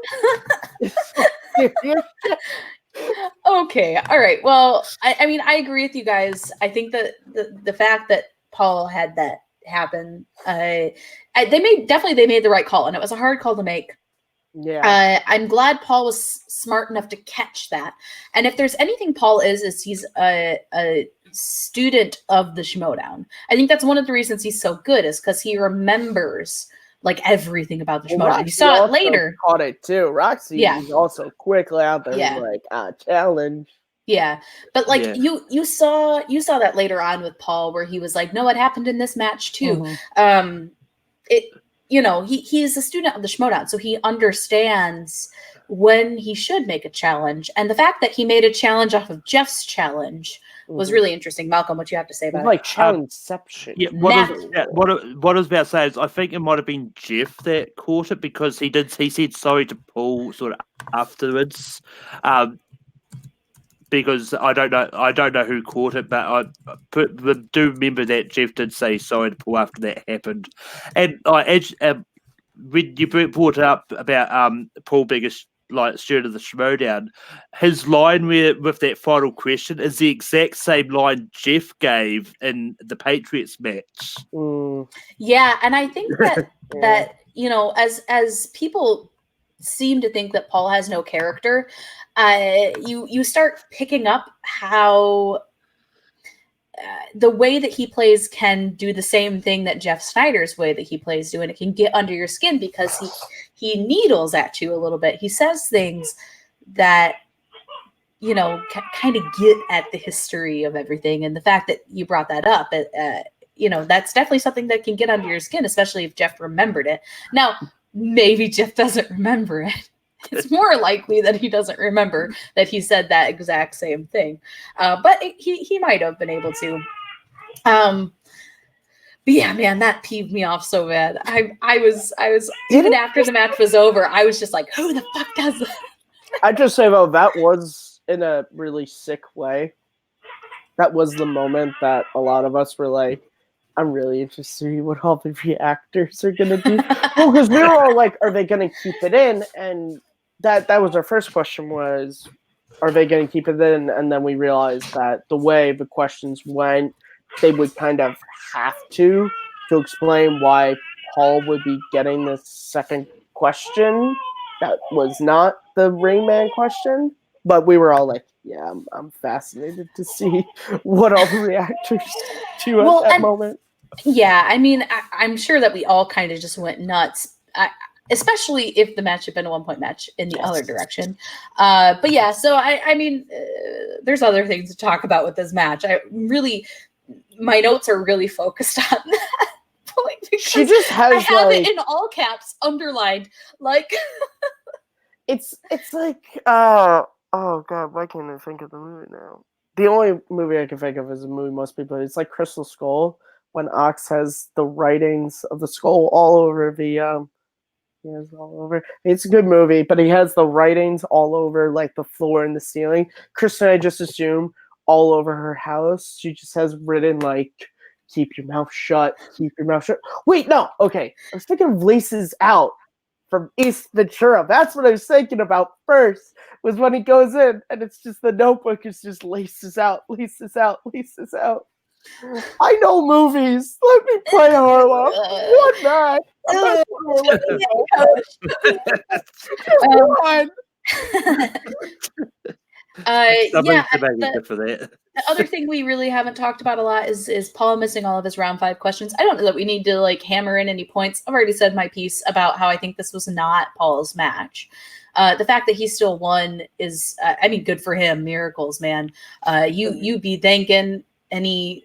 Okay. All right. Well, I mean, I agree with you guys. I think that the fact that Paul had that happen, they made the right call, and it was a hard call to make. Yeah. I'm glad Paul was smart enough to catch that. And if there's anything Paul is he's a student of the Schmoedown. I think that's one of the reasons he's so good is because he remembers like everything about the Schmoedown. You saw it later. Caught it too. Roxy was also quickly out there like challenge. Yeah, but like you saw that later on with Paul where he was like, no, it happened in this match too. He's a student of the Schmoedown, so he understands when he should make a challenge. And the fact that he made a challenge off of Jeff's challenge was really interesting. Malcolm, what you have to say It's about like challengeception. Yeah, what I was about to say is I think it might have been Jeff that caught it because he said sorry to Paul sort of afterwards. Because I don't know who caught it, but do remember that Jeff did say sorry to Paul after that happened. And when you brought up about Paul being a steward of the Schmoedown, his line with that final question is the exact same line Jeff gave in the Patriots match. Yeah, and I think that that as people seem to think that Paul has no character, you start picking up how the way that he plays can do the same thing that Jeff Snyder's way that he plays do, and it can get under your skin because he needles at you a little bit. He says things that kind of get at the history of everything, and the fact that you brought that up, that's definitely something that can get under your skin, especially if Jeff remembered it. Now, maybe Jeff doesn't remember it. It's more likely that he doesn't remember that he said that exact same thing. But he might have been able to. But yeah, man, that peeved me off so bad. I was even after the match was over, I was just like, who the fuck does that? I'd just say, though, that was in a really sick way. That was the moment that a lot of us were like, I'm really interested to see what all the reactors are going to do. Well, because we were all like, are they going to keep it in? And that was our first question was, are they going to keep it in? And then we realized that the way the questions went, they would kind of have to explain why Paul would be getting this second question that was not the Rain Man question. But we were all like, yeah, I'm fascinated to see what all the reactors do at that moment. Yeah, I mean, I'm sure that we all kind of just went nuts, especially if the match had been a 1-point match in the other direction. But yeah, so I mean, there's other things to talk about with this match. My notes are really focused on that point because she just has I have it in all caps, underlined, like. It's like, oh god, why can't I think of the movie now? The only movie I can think of is a movie most people. It's like Crystal Skull. When Ox has the writings of the skull all over he has all over. It's a good movie, but he has the writings all over like the floor and the ceiling. Kristen, I just assume all over her house. She just has written like, keep your mouth shut, keep your mouth shut. Wait, no, okay. I was thinking of Laces Out from East Ventura. That's what I was thinking about first, was when he goes in and it's just the notebook is just laces out, laces out, laces out. I know movies. Let me play Harlow. One match. The other thing we really haven't talked about a lot is Paul missing all of his round 5 questions. I don't know that we need to like hammer in any points. I've already said my piece about how I think this was not Paul's match. The fact that he still won is, I mean, good for him. Miracles, man. You be thanking any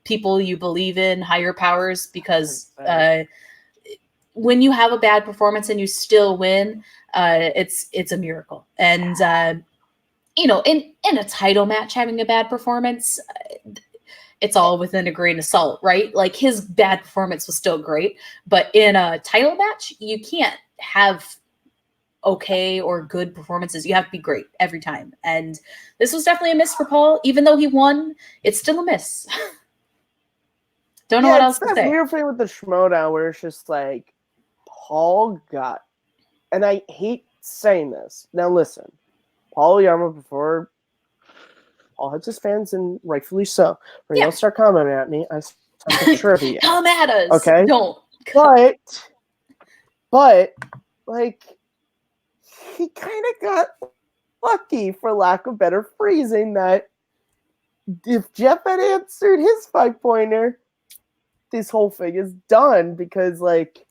people you believe in, higher powers, because when you have a bad performance and you still win, it's a miracle. And in a title match, having a bad performance, it's all within a grain of salt, right? Like his bad performance was still great, but in a title match, you can't have okay or good performances. You have to be great every time. And this was definitely a miss for Paul. Even though he won, it's still a miss. Don't know what else to say. It's that weird thing with the Schmoedown where it's just like, Paul got, and I hate saying this. Now listen, Paul Yama, before Paul has his fans, and rightfully so, or you don't start commenting at me, I start trivia. Come at us. Okay? Don't. But, like, he kind of got lucky, for lack of better phrasing, that if Jeff had answered his 5-pointer, this whole thing is done, because, like,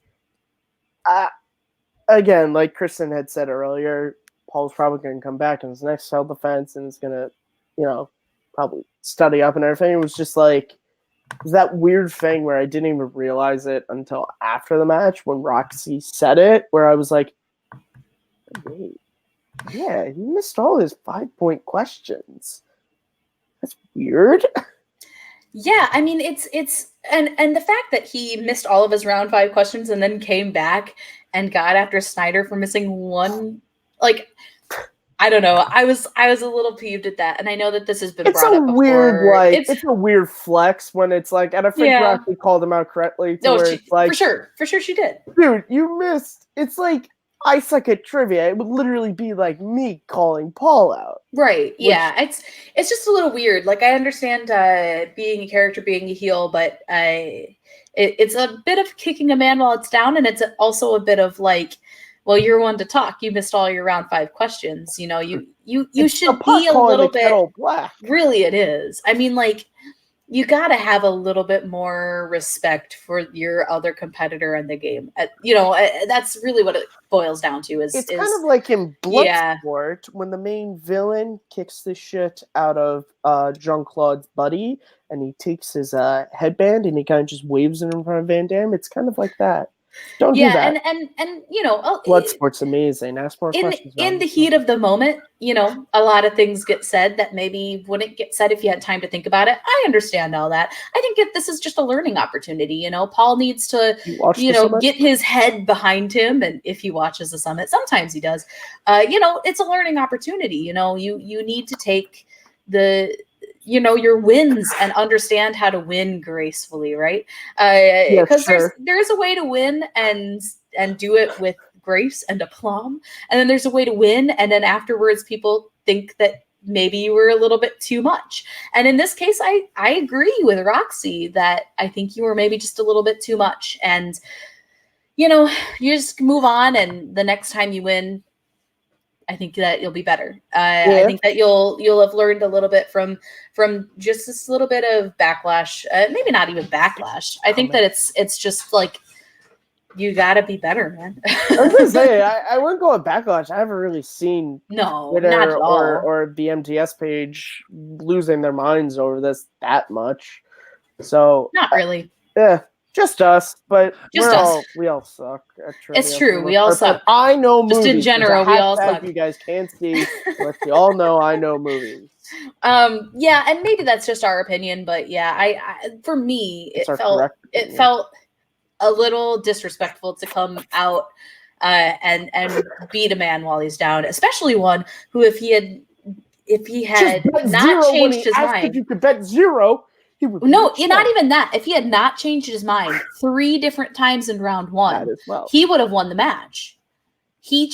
again, like Kristen had said earlier, Paul's probably going to come back in his next self-defense and is going to, probably study up and everything. It was just like that weird thing where I didn't even realize it until after the match when Roxy said it, where I was like, wait, Yeah, he missed all his 5-point questions. That's weird. Yeah, I mean it's and the fact that he missed all of his round 5 questions and then came back and got after Snyder for missing one, like, I don't know. I was a little peeved at that, and I know that this has been It's brought a up before. weird, like, it's a weird flex when it's like, and I think you Yeah. actually called him out correctly. To No, where she, it's like, for sure she did. dude, you missed. It's like I suck at trivia. It would literally be like me calling Paul out. Right. Yeah. It's just a little weird. Like, I understand being a character, being a heel, but it's a bit of kicking a man while it's down, and it's also a bit of like, well, you're one to talk. You missed all your round 5 questions. You know, you It's should the pot be a calling little the bit. kettle black. Really, it is. I mean, like, you got to have a little bit more respect for your other competitor in the game. That's really what it boils down to. It's kind of like in Yeah. Bloodsport when the main villain kicks the shit out of Jean-Claude's buddy, and he takes his headband and he kind of just waves it in front of Van Damme. It's kind of like that. Don't do that. And you know, Bloodsport's amazing. Ask more questions. In the heat of the moment, you know, a lot of things get said that maybe wouldn't get said if you had time to think about it. I understand all that. I think this is just a learning opportunity. You know, Paul needs to, get his head behind him, and if he watches the summit, sometimes he does. It's a learning opportunity. You know, you need to take your wins and understand how to win gracefully, right? Because there's a way to win and do it with grace and aplomb, and then there's a way to win and then afterwards people think that maybe you were a little bit too much. And in this case, I agree with Roxy that I think you were maybe just a little bit too much, and you just move on, and the next time you win, I think that you'll be better. I think that you'll have learned a little bit from just this little bit of backlash. Maybe not even backlash. I think that it's just like, you gotta be better, man. I was gonna say I wouldn't go with backlash. I haven't really seen Twitter not at all. or the MTS page losing their minds over this that much. So not really. Just us, but we all suck at trivia. It's true, we all suck. I know movies. Just in general, we all suck. You guys can't see, but you all know I know movies. Yeah, and maybe that's just our opinion, but yeah, I for me, it felt a little disrespectful to come out and beat a man while he's down, especially one who, if he had not changed his mind, you could bet 0. Not even that. If he had not changed his mind 3 different times in round 1, he would have won the match. He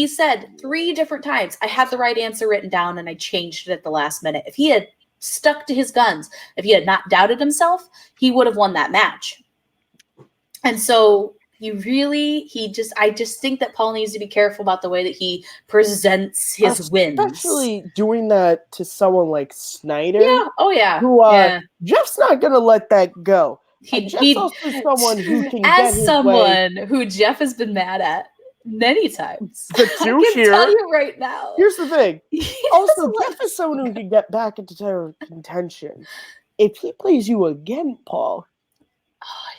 said 3 different times, I had the right answer written down and I changed it at the last minute. If he had stuck to his guns, if he had not doubted himself, he would have won that match. And so I just think that Paul needs to be careful about the way that he presents his wins. Especially doing that to someone like Snyder. Yeah. Oh yeah. Who Jeff's not gonna let that go. Jeff's also someone who can who Jeff has been mad at many times. But I can tell you right now. Here's the thing. Also, Jeff is someone who can get back into title contention. If he plays you again, Paul,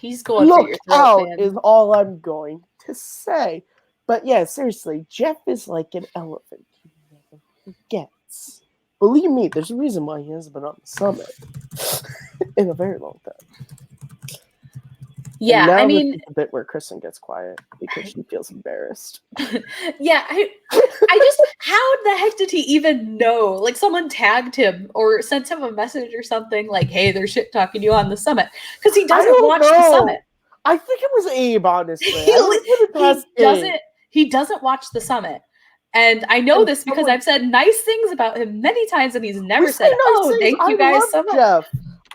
he's going for your throat, out man. Is all I'm going to say. But yeah, seriously, Jeff is like an elephant. He never forgets. Believe me, there's a reason why he hasn't been on the summit in a very long time. Yeah, I mean, this is the bit where Kristen gets quiet because she feels embarrassed. Yeah, I just, how the heck did he even know? Like, someone tagged him or sent him a message or something like, "Hey, they're shit talking you on the summit," because he doesn't watch the summit. I think it was Abe, honestly. He doesn't watch the summit. And I know this because I've said nice things about him many times, and he's never said, "Oh, thank you guys so much." Jeff.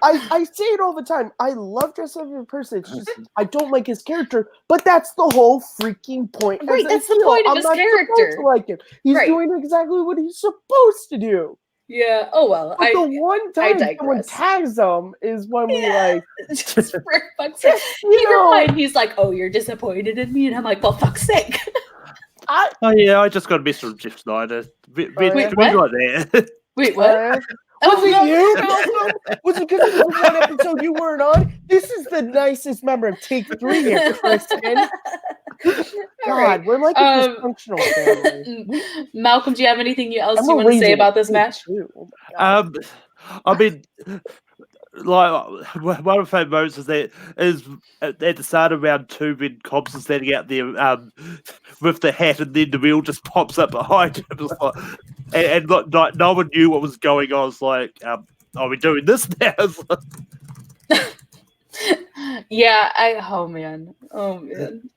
I say it all the time. I love Jeff as a person. It's just I don't like his character, but that's the whole freaking point. Right, that's the point of his character. Like him. He's doing exactly what he's supposed to do. Yeah. Oh well. But the one time someone tags him is when we like. Just for fuck's sake. He replied. He's like, "Oh, you're disappointed in me," and I'm like, "Well, fuck's sake." I just got a message from Jeff Snyder. Wait, what? There. Wait, what? Was it you, Malcolm? Was it because of the one episode you weren't on? This is the nicest member of Take 3 here, Kristen. God, we're like a dysfunctional family. Malcolm, do you have anything else And you we're want to say raising about this kids, match? too. Oh my God. I mean, like one of my favorite moments is at the start of round 2 when Cobbs is standing out there with the hat, and then the wheel just pops up behind him. It's like, and like, no one knew what was going on. It's like, are we doing this now? It's like, Yeah, oh man.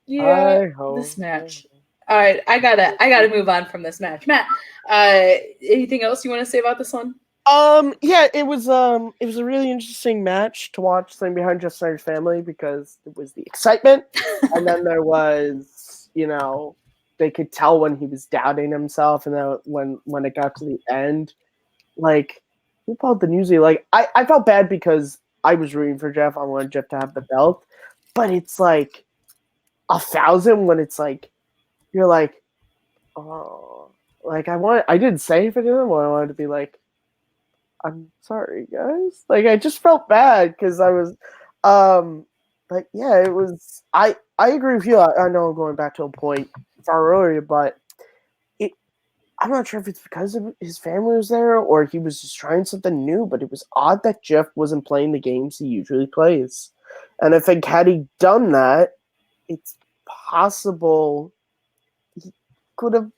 Yeah, I hope. this match. All right, I gotta move on from this match. Matt, anything else you want to say about this one? Yeah, it was a really interesting match to watch Slaying Behind Just Snyder's Family because it was the excitement, and then there was, they could tell when he was doubting himself, and then when it got to the end, like, who pulled the newsie? Like, I felt bad because I was rooting for Jeff. I wanted Jeff to have the belt, but it's like 1,000 when it's like you're like, oh, like I didn't say if I didn't, I wanted to be like, I'm sorry, guys. Like, I just felt bad because I was, but yeah, it was. I agree with you. I know I'm going back to a point far earlier, but I'm not sure if it's because of his family was there or he was just trying something new. But it was odd that Jeff wasn't playing the games he usually plays, and I think had he done that, it's possible he could have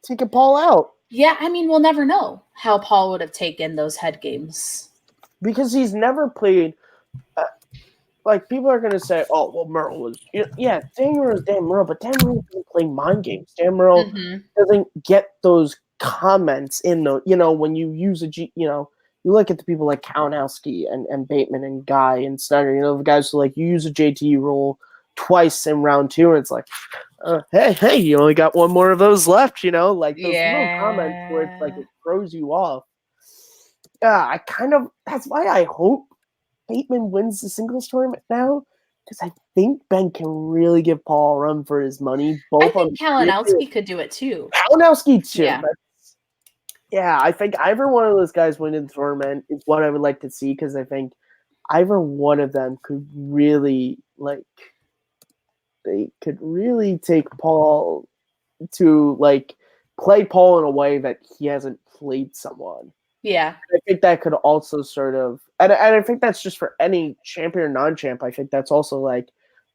taken Paul out. Yeah, I mean, we'll never know how Paul would have taken those head games. Because he's never played, like, people are going to say, oh, well, Merle was, yeah, Dan Merle is Dan Merle, but Dan Merle doesn't play mind games. Dan Merle doesn't get those comments in the, when you use you look at the people like Kalinowski and Bateman and Guy and Snyder, the guys who, like, you use a JT rule twice in round 2, and it's like, hey, you only got one more of those left, like those little comments where it's like it throws you off. Yeah, that's why I hope Bateman wins the singles tournament now, because I think Ben can really give Paul a run for his money. I think Kalinowski could do it too. Kalinowski too. Yeah. Yeah, I think either one of those guys winning the tournament is what I would like to see, because I think either one of them could really, they could really take Paul to, like, play Paul in a way that he hasn't played someone. Yeah. I think that could also sort of, and I think that's just for any champion or non-champ. I think that's also, like,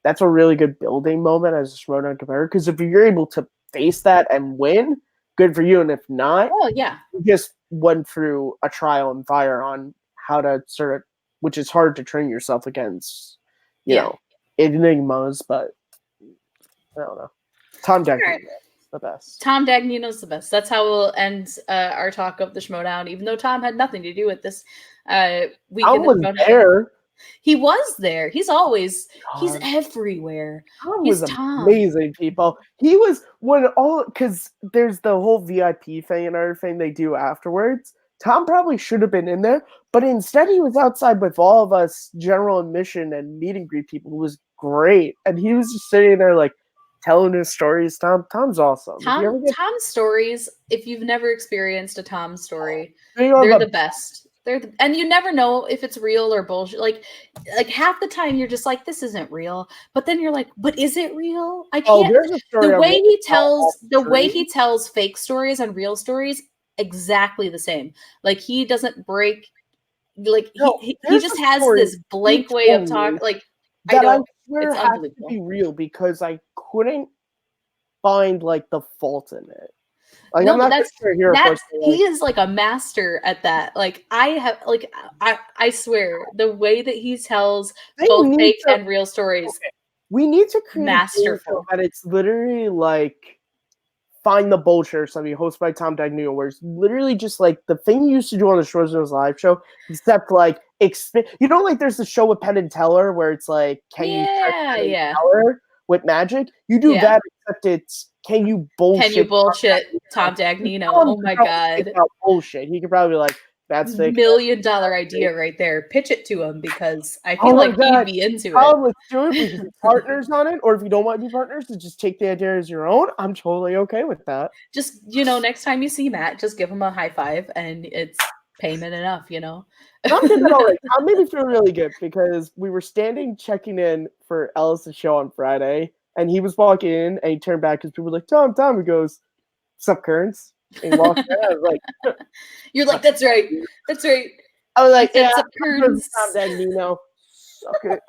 that's a really good building moment as a Schmoedown competitor, because if you're able to face that and win, good for you. And if not, yeah, you just went through a trial and fire on how to sort of, which is hard to train yourself against, enigmas, but I don't know. Tom Decker. The best. Tom Dagnino's the best. That's how we'll end our talk of the Schmoedown, even though Tom had nothing to do with this weekend. Tom was there. He was there. He's everywhere. Tom was amazing, people. He was because there's the whole VIP thing and everything they do afterwards. Tom probably should have been in there, but instead he was outside with all of us general admission and meet and greet people. It was great. And he was just sitting there, like, telling his stories. Tom's awesome. Tom's stories, if you've never experienced a Tom story, they're the best. And you never know if it's real or bullshit. Like half the time you're just like, this isn't real. But then you're like, but is it real? I can't. There's a story the way he tells fake stories and real stories, exactly the same. Like, he doesn't break. Like, he just has this blank way of talking. Like, I swear it has to be real, because I couldn't find, like, the fault in it. Like, no, I'm not sure here. He is like a master at that. Like, I swear, the way that he tells both fake and real stories. Okay. We need to create masterful. That it's literally like Find the Bullshit or something, hosted by Tom Dagnino, where it's literally just like the thing you used to do on the Schmoedown live show, except like like there's the show with Penn and Teller where it's like, can you Teller with magic? You do that, except it's can you bullshit Tom Dagnino? Oh my god, bullshit. He could probably be like, that's fake. $1 million idea right there. Pitch it to him, because I feel like he'd be into it. Let's do it. We can be partners on it, or if you don't want to be partners, to just take the idea as your own. I'm totally okay with that. Just, next time you see Matt, just give him a high five, and it's payment enough. Tom did that all right. Tom made me feel really good, because we were checking in for Ellis' show on Friday, and he was walking in, and he turned back because people were like, Tom, Tom. He goes, "Sup, Kearns?" And he walked in. I was like, You're like, that's right. That's right. I was like, He said, yeah, "Sup, Kearns." Tom, Dad, Nino. Suck it.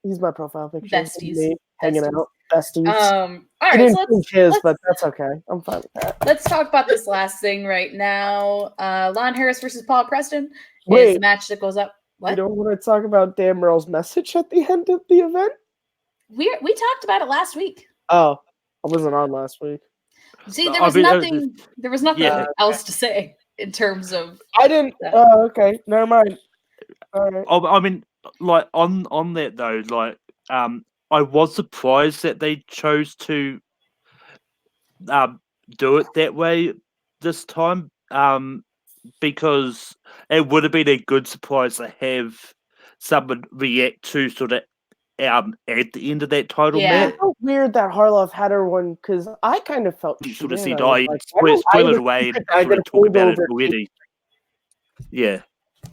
He's my profile picture. Besties. Me hanging Besties. out, besties. All He right, didn't so think his, but that's okay. I'm fine with that. let's talk about this last thing right now. Lon Harris versus Paul Preston is Wait. the match that goes up. What? You don't want to talk about Dan Merle's message at the end of the event? We talked about it last week. Oh, I wasn't on last week. See, there was nothing. There was nothing Yeah. else to say in terms of. I didn't. Oh, okay. Never mind. All right. I mean, like on that though, like I was surprised that they chose to do it that way this time. Because it would have been a good surprise to have someone react to sort of at the end of that title Yeah. match. It's so weird that Harloff had her one because I kind of felt You she sort of did. said, I "Oh, was you like, I don't spoil like it away and I sort of get talk pulled about it over. already." Yeah.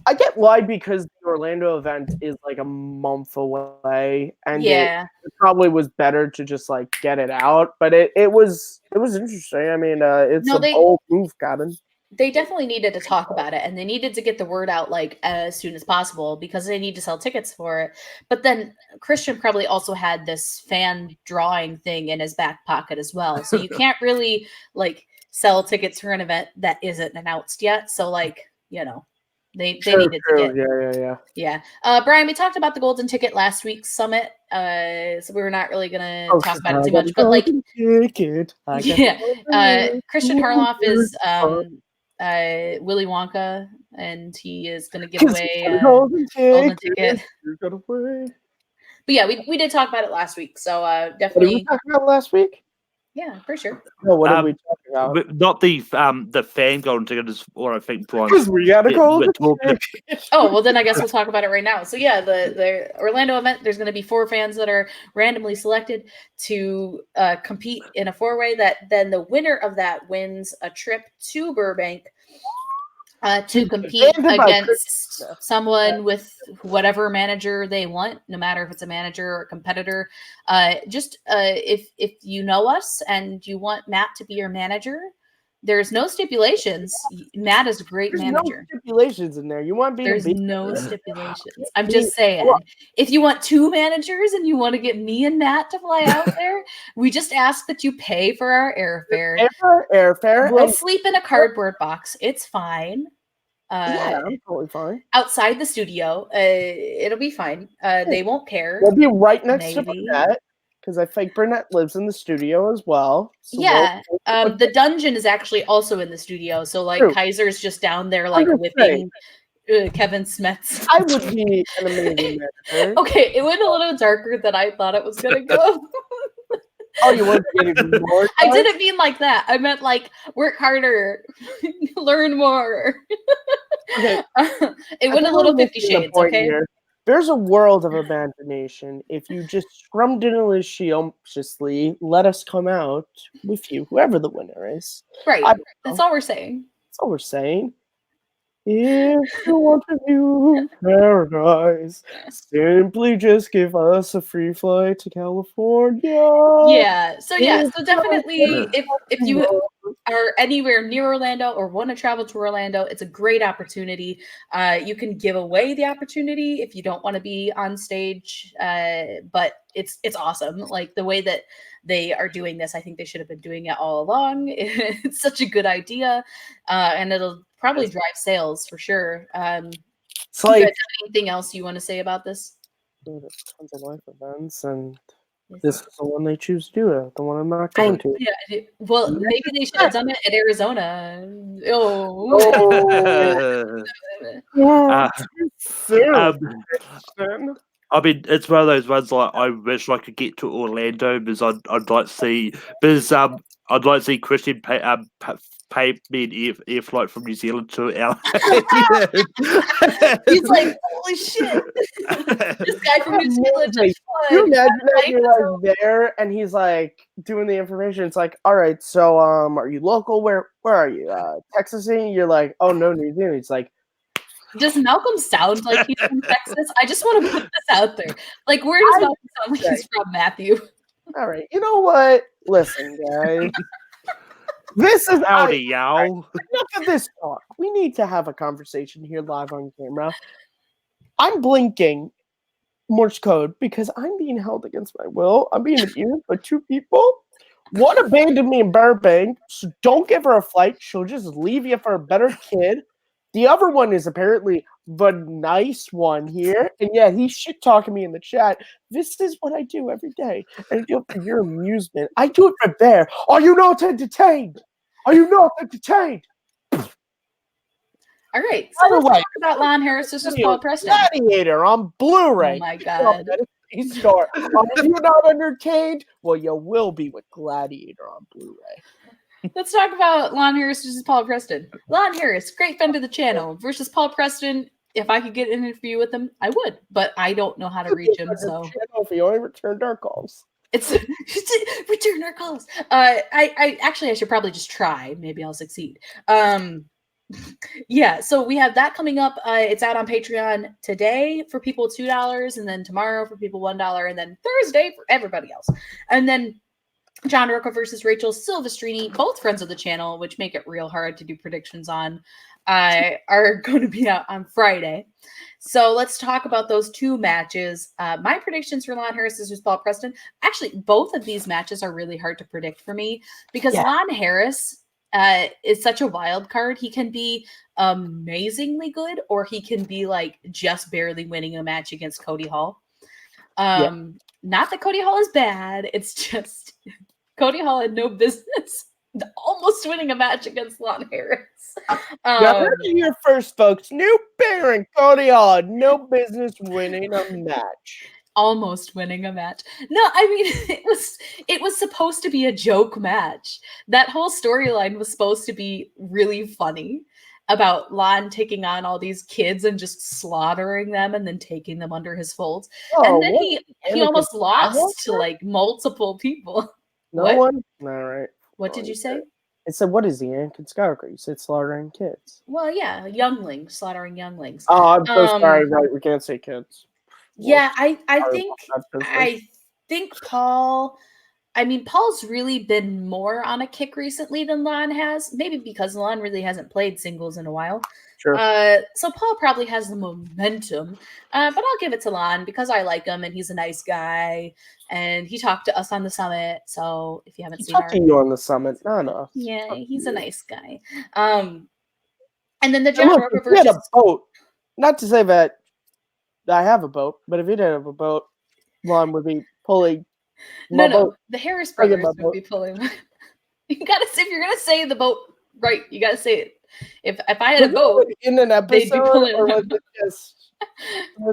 I get why, because the Orlando event is like a month away, and Yeah. it probably was better to just like get it out. But it was interesting. I mean, it's No, a bold move, Gavin. They definitely needed to talk about it, and they needed to get the word out like as soon as possible because they need to sell tickets for it. But then Christian probably also had this fan drawing thing in his back pocket as well. So you can't really like sell tickets for an event that isn't announced yet. So like, you know, they needed to get Yeah. Brian, we talked about the golden ticket last week's summit. So we were not really gonna talk about it too much, but like ticket. Christian Harloff is Willy Wonka, and he is going to give away a golden ticket. But yeah, we did talk about it last week, so definitely. What did we talk about last week? Yeah, for sure. No, what did we talk about? Not the fan golden ticket is what I think Brian. Because we got a golden ticket. Oh well, then I guess we'll talk about it right now. So yeah, the Orlando event. There's going to be 4 fans that are randomly selected to compete in a 4-way. That then the winner of that wins a trip to Burbank to compete against someone with whatever manager they want, no matter if it's a manager or a competitor. If you know us and you want Matt to be your manager, there's no stipulations. Matt is a great manager. No stipulations in there. You want There's no stipulations. I'm just saying, if you want 2 managers and you want to get me and Matt to fly out there, we just ask that you pay for our airfare. We'll sleep in a cardboard box. It's fine. Yeah, I'm totally fine. Outside the studio, it'll be fine. They won't care. We'll be right next to Burnett, because I think Burnett lives in the studio as well. So yeah, the dungeon is actually also in the studio. So like Kaiser's just down there like whipping Kevin Smets. I would be an amazing manager. Okay, it went a little darker than I thought it was gonna go. Oh, you want to get even more? I didn't mean like that. I meant like work harder, learn more. Okay. It went a little 50 Shades, okay? Here. There's a world of imagination. If you just scrumdiddlyshiously let us come out with you, whoever the winner is. Right. That's all we're saying. That's all we're saying. If you want to view paradise, simply just give us a free flight to California. Yeah. So definitely if you are anywhere near Orlando or want to travel to Orlando, it's a great opportunity. You can give away the opportunity if you don't want to be on stage, but it's awesome. Like the way that they are doing this, I think they should have been doing it all along. It's such a good idea, and it'll probably drive sales for sure. It's like, you guys have anything else you want to say about this? There's tons of life events, and this is the one they choose to do it. The one I'm not going to. Yeah. Well, maybe they should have done it at Arizona. I mean, it's one of those ones like I wish I could get to Orlando because I'd like to see I'd like to see Christian pay me an air flight from New Zealand to LA. He's like, holy shit! This guy from New Zealand. Can you imagine that you're like there and he's like doing the information? It's like, all right, so are you local? Where are you? Texas? You're like, oh no, New Zealand. It's like, Does Malcolm sound like he's from Texas? I just want to put this out there. Like, where does Malcolm sound like he's from, Matthew? All right, you know what? Listen, guys. This is Howdy, y'all. enough of this talk. We need to have a conversation here live on camera. I'm blinking Morse code because I'm being held against my will. I'm being abused by two people. One abandoned me in Burbank, so don't give her a flight. She'll just leave you for a better kid. The other one is apparently the nice one here, and yeah, he's shit talking me in the chat. This is what I do every day, and I do it for your amusement. I do it for there. Are you not entertained? Are you not entertained? All right, By so the let's way, talk about Lon Harris versus Paul Preston. Gladiator on Blu-ray. Oh my God. Star. If you're not entertained, well, you will be with Gladiator on Blu-ray. Let's talk about Lon Harris versus Paul Preston. Lon Harris, great friend of the channel, versus Paul Preston. If I could get an interview with him, I would, but I don't know how to reach him. So if you only returned our calls. It's return our calls. I actually I should probably just try. Maybe I'll succeed. Yeah, so we have that coming up. It's out on Patreon today for people $2, and then tomorrow for people $1, and then Thursday for everybody else. And then John Rocca versus Rachel Silvestrini, both friends of the channel, which make it real hard to do predictions on, are going to be out on Friday. So let's talk about those two matches. My predictions for Lon Harris versus Paul Preston. Actually, both of these matches are really hard to predict for me because Lon Harris is such a wild card. He can be amazingly good, or he can be like just barely winning a match against Cody Hall. Not that Cody Hall is bad. It's just Cody Hall had no business almost winning a match against Lon Harris. Now, heard it here first, folks. New Baron Cody Hall had no business winning a match. Almost winning a match. No, I mean it was supposed to be a joke match. That whole storyline was supposed to be really funny about Lon taking on all these kids and just slaughtering them and then taking them under his folds. And then he almost lost to like multiple people. No one? All right. What did you say? It said, what is the Anakin Skywalker? You said slaughtering kids. Well, yeah, younglings, slaughtering younglings. Oh, I'm so sorry. Right, we can't say kids. Yeah, I think Paul. I mean, Paul's really been more on a kick recently than Lon has. Maybe because Lon really hasn't played singles in a while. Sure. So Paul probably has the momentum. But I'll give it to Lon because I like him and he's a nice guy. And he talked to us on the summit. So if you haven't seen talking you on the summit, no. Yeah, he's a nice guy. And then the John Rocca versus a boat. Not to say that I have a boat, but if he didn't have a boat, Lon would be pulling. No, the Harris brothers would be pulling. You gotta say, if you're gonna say the boat right, you gotta say it. If I had a boat in an episode, or was it just?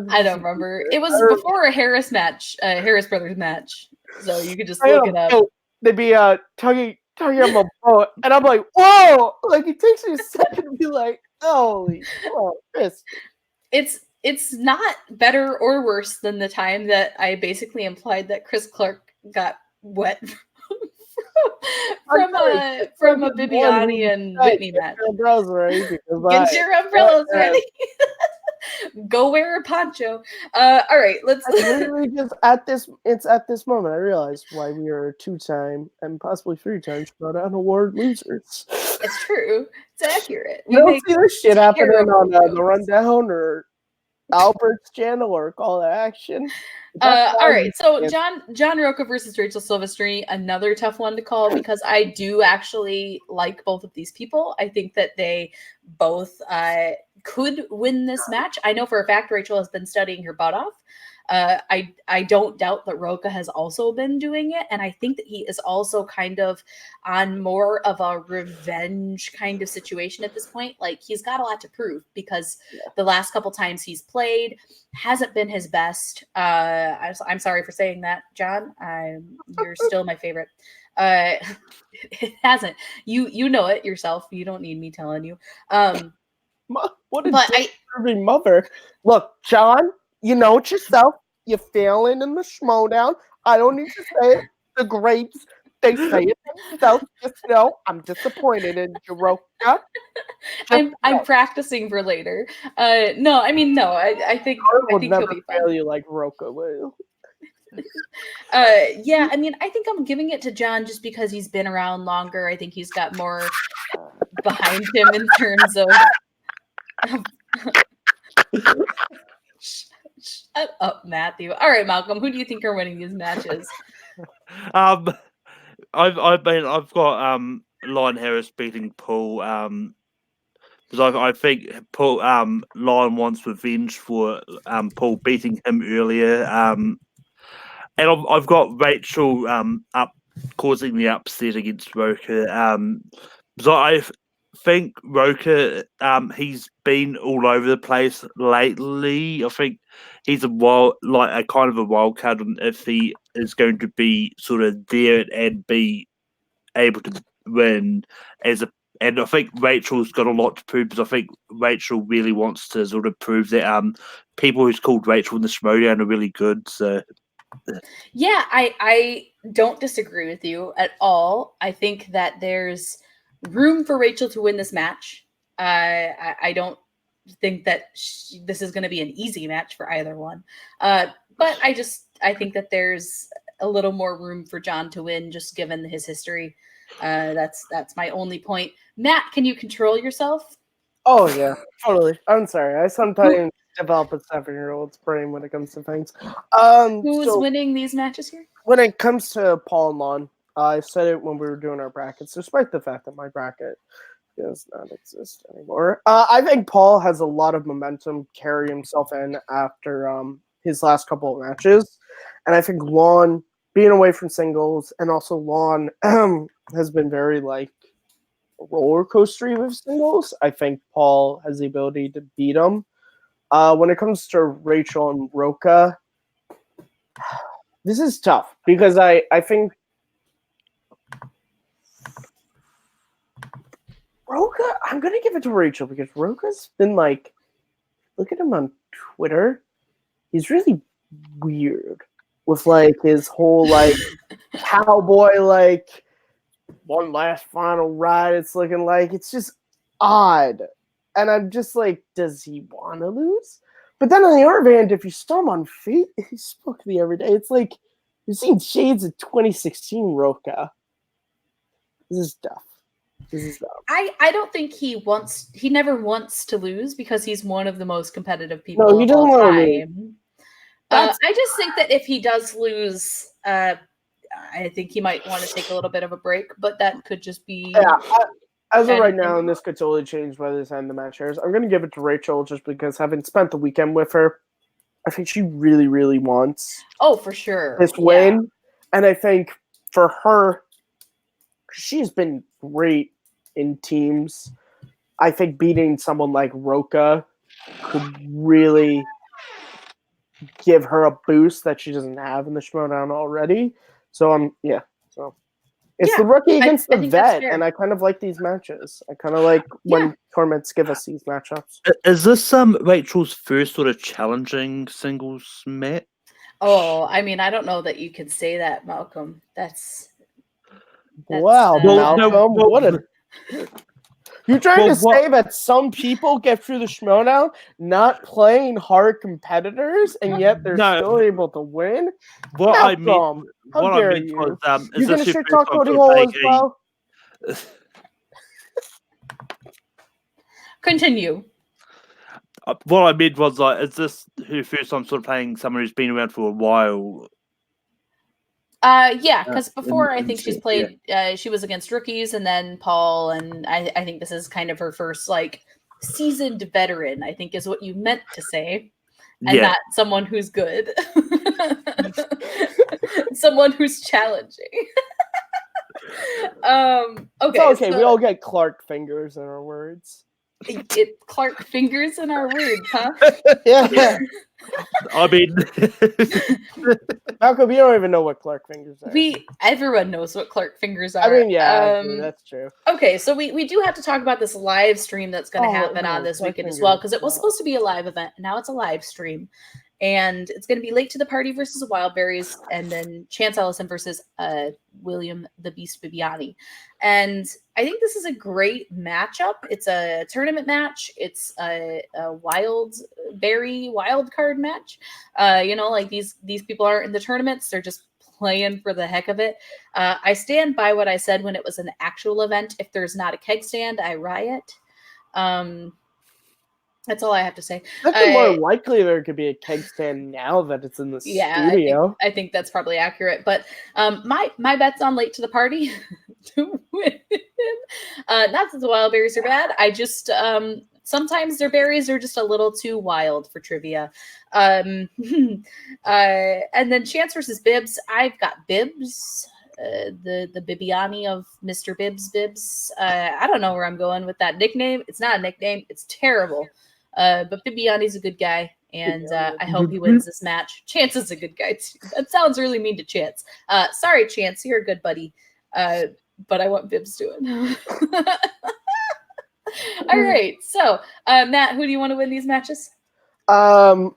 I don't remember. It was before a Harris match, Harris brothers match. So you could just look it up. They'd be tugging on my boat, and I'm like, whoa! Like it takes me a second to be like, holy, Chris. It's not better or worse than the time that I basically implied that Chris Clark got wet from a Bibiani and Whitney match. Get your umbrellas ready. Go wear a poncho. All right, let's. Literally just at this moment I realized why we are 2-time and possibly 3-time Schmoedown award losers. It's true. It's accurate. You don't see this shit happening on the rundown or Albert's channel or Call to Action. All right, so John Rocca versus Rachel Silvestrini, another tough one to call because I do actually like both of these people. I think that they both could win this match. I know for a fact Rachel has been studying her butt off. I don't doubt that Rocca has also been doing it, and I think that he is also kind of on more of a revenge kind of situation at this point. Like he's got a lot to prove because the last couple times he's played hasn't been his best. I'm sorry for saying that, John. You're still my favorite. It hasn't. You know it yourself. You don't need me telling you. What a disturbing mother. Look, John. You know it yourself. You're failing in the Schmoedown. I don't need to say it. The grapes, They say it themselves. Just know I'm disappointed in you, Roka. I'm practicing for later. No, I mean no. I think will he'll never be fun. fail you like Roka will. Yeah, I mean, I think I'm giving it to John just because he's been around longer. I think he's got more behind him in terms of. Shut up, Matthew. All right, Malcolm. Who do you think are winning these matches? I've got Lion Harris beating Paul. Because I think Paul Lion wants revenge for Paul beating him earlier. And I've got Rachel up causing the upset against Roka. So I think Roka he's been all over the place lately. I think he's a kind of a wild card, and if he is going to be sort of there and be able to win as a. And I think Rachel's got a lot to prove, because I think Rachel really wants to sort of prove that people who's called Rachel in the Schmoedown are really good. So yeah, I don't disagree with you at all. I think that there's room for Rachel to win this match. I don't think that this is going to be an easy match for either one. But I think that there's a little more room for John to win, just given his history. That's my only point. Matt, can you control yourself? Oh yeah, totally. I'm sorry. I sometimes develop a 7-year-old's brain when it comes to things. Who's winning these matches here? When it comes to Paul and Lon, I said it when we were doing our brackets, despite the fact that my bracket does not exist anymore. I think Paul has a lot of momentum carry himself in after his last couple of matches. And I think Lon, being away from singles, and also Lon has been very roller coaster with singles. I think Paul has the ability to beat him. When it comes to Rachel and Roka, this is tough because I think Roka, I'm going to give it to Rachel because Roka's been look at him on Twitter. He's really weird with his whole cowboy one last final ride. It's looking it's just odd. And I'm just does he want to lose? But then on the other hand, if you saw him on Facebook the other day, it's you've seen shades of 2016 Roka. This is dumb. I don't think he never wants to lose because he's one of the most competitive people No, he doesn't of all want to time. I just think that if he does lose, I think he might want to take a little bit of a break, but that could just be as of right now, and this could totally change by the time the match airs. I'm going to give it to Rachel just because having spent the weekend with her, I think she really, really wants for sure this win. And I think for her, she's been great in teams. I think beating someone like Roka could really give her a boost that she doesn't have in the Schmoedown already. So it's the rookie against the vet, and I kind of like these matches. I kind of like when tournaments give us these matchups. Is this Rachel's first sort of challenging singles match? Oh, I mean, I don't know that you could say that, Malcolm. That's wow, Malcolm. You're trying to say that some people get through the Schmoedown not playing hard competitors, and yet they're still able to win? What I mean was, you're going to shit talk Cody Hole as well? Continue. What I meant was is this her first time sort of playing someone who's been around for a while? Yeah, because before I think she's played. She was against rookies, and then Paul, and I think this is kind of her first seasoned veteran. I think is what you meant to say, and not someone who's good, someone who's challenging. Okay. We all get Clark fingers in our words. Clark fingers in our words, huh? Yeah. I mean, Malcolm, you don't even know what Clark fingers are. Everyone knows what Clark fingers are. I mean, that's true. Okay, so we do have to talk about this live stream that's going to happen on this weekend as well, because it was supposed to be a live event, and now it's a live stream. and it's going to be Late to the Party versus the Wildberries, and then Chance Ellison versus William the Beast Bibiani. And I think this is a great matchup. It's a tournament match. It's a Wildberry wild card match. Like these people aren't in the tournaments; they're just playing for the heck of it. I stand by what I said when it was an actual event. If there's not a keg stand, I riot. That's all I have to say. It's more likely there could be a keg stand now that it's in the studio. I think that's probably accurate. But my bet's on Late to the Party to win. Not that the Wildberries are bad. I just sometimes their berries are just a little too wild for trivia. And then Chance versus Bibbs. I've got Bibbs. The Bibiani of Mr. Bibbs. I don't know where I'm going with that nickname. It's not a nickname. It's terrible. But Bibiani's a good guy, and I hope he wins this match. Chance is a good guy too. That sounds really mean to Chance. Sorry, Chance, you're a good buddy. But I want Bibbs to win. All right. So, Matt, who do you want to win these matches? Well,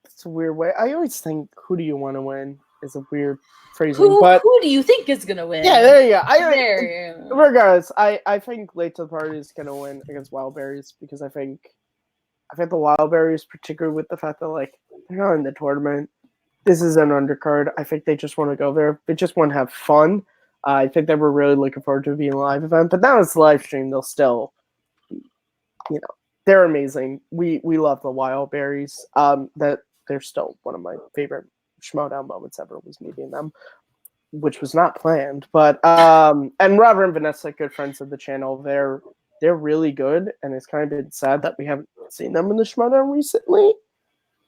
it's a weird way. I always think "who do you want to win" is a weird phrasing. But who do you think is gonna win? Yeah, there you go. Regardless, I think Late to the Party is gonna win against Wildberries because I think the Wildberries, particularly with the fact that like they're not in the tournament. This is an undercard. I think they just want to go there. They just want to have fun. I think they were really looking forward to it being a live event, but now it's a live stream. They'll still, they're amazing. We love the Wildberries. That they're still one of my favorite Schmoedown moments ever was meeting them, which was not planned. But and Robert and Vanessa, good friends of the channel, they're really good, and it's kind of been sad that we haven't seen them in the Schmoedown recently.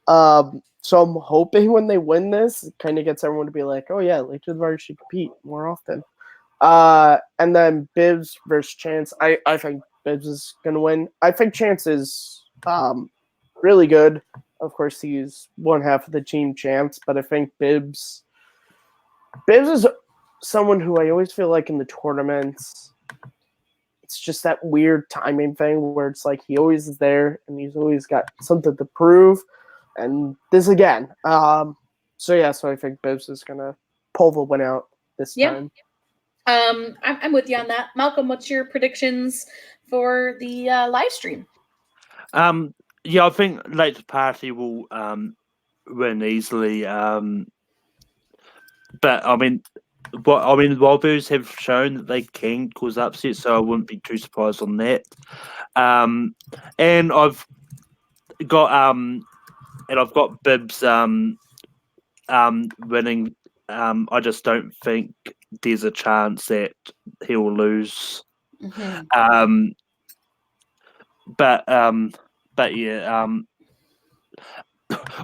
So I'm hoping when they win this, it kind of gets everyone to be like, oh yeah, Late to the Party should compete more often. And then Bibbs versus Chance. I think Bibbs is gonna win. I think Chance is really good. Of course, he's one half of the team Chance, but I think Bibbs is someone who I always feel like in the tournaments, it's just that weird timing thing where it's like he always is there and he's always got something to prove. And this again. So I think Bibbs is gonna pull the win out this time. I'm with you on that. Malcolm, what's your predictions for the live stream? I think Late to the Party will win easily. But I mean, Wildberries have shown that they can cause upset, so I wouldn't be too surprised on that. And I've got Bibbs winning. I just don't think there's a chance that he'll lose. Mm-hmm. But yeah.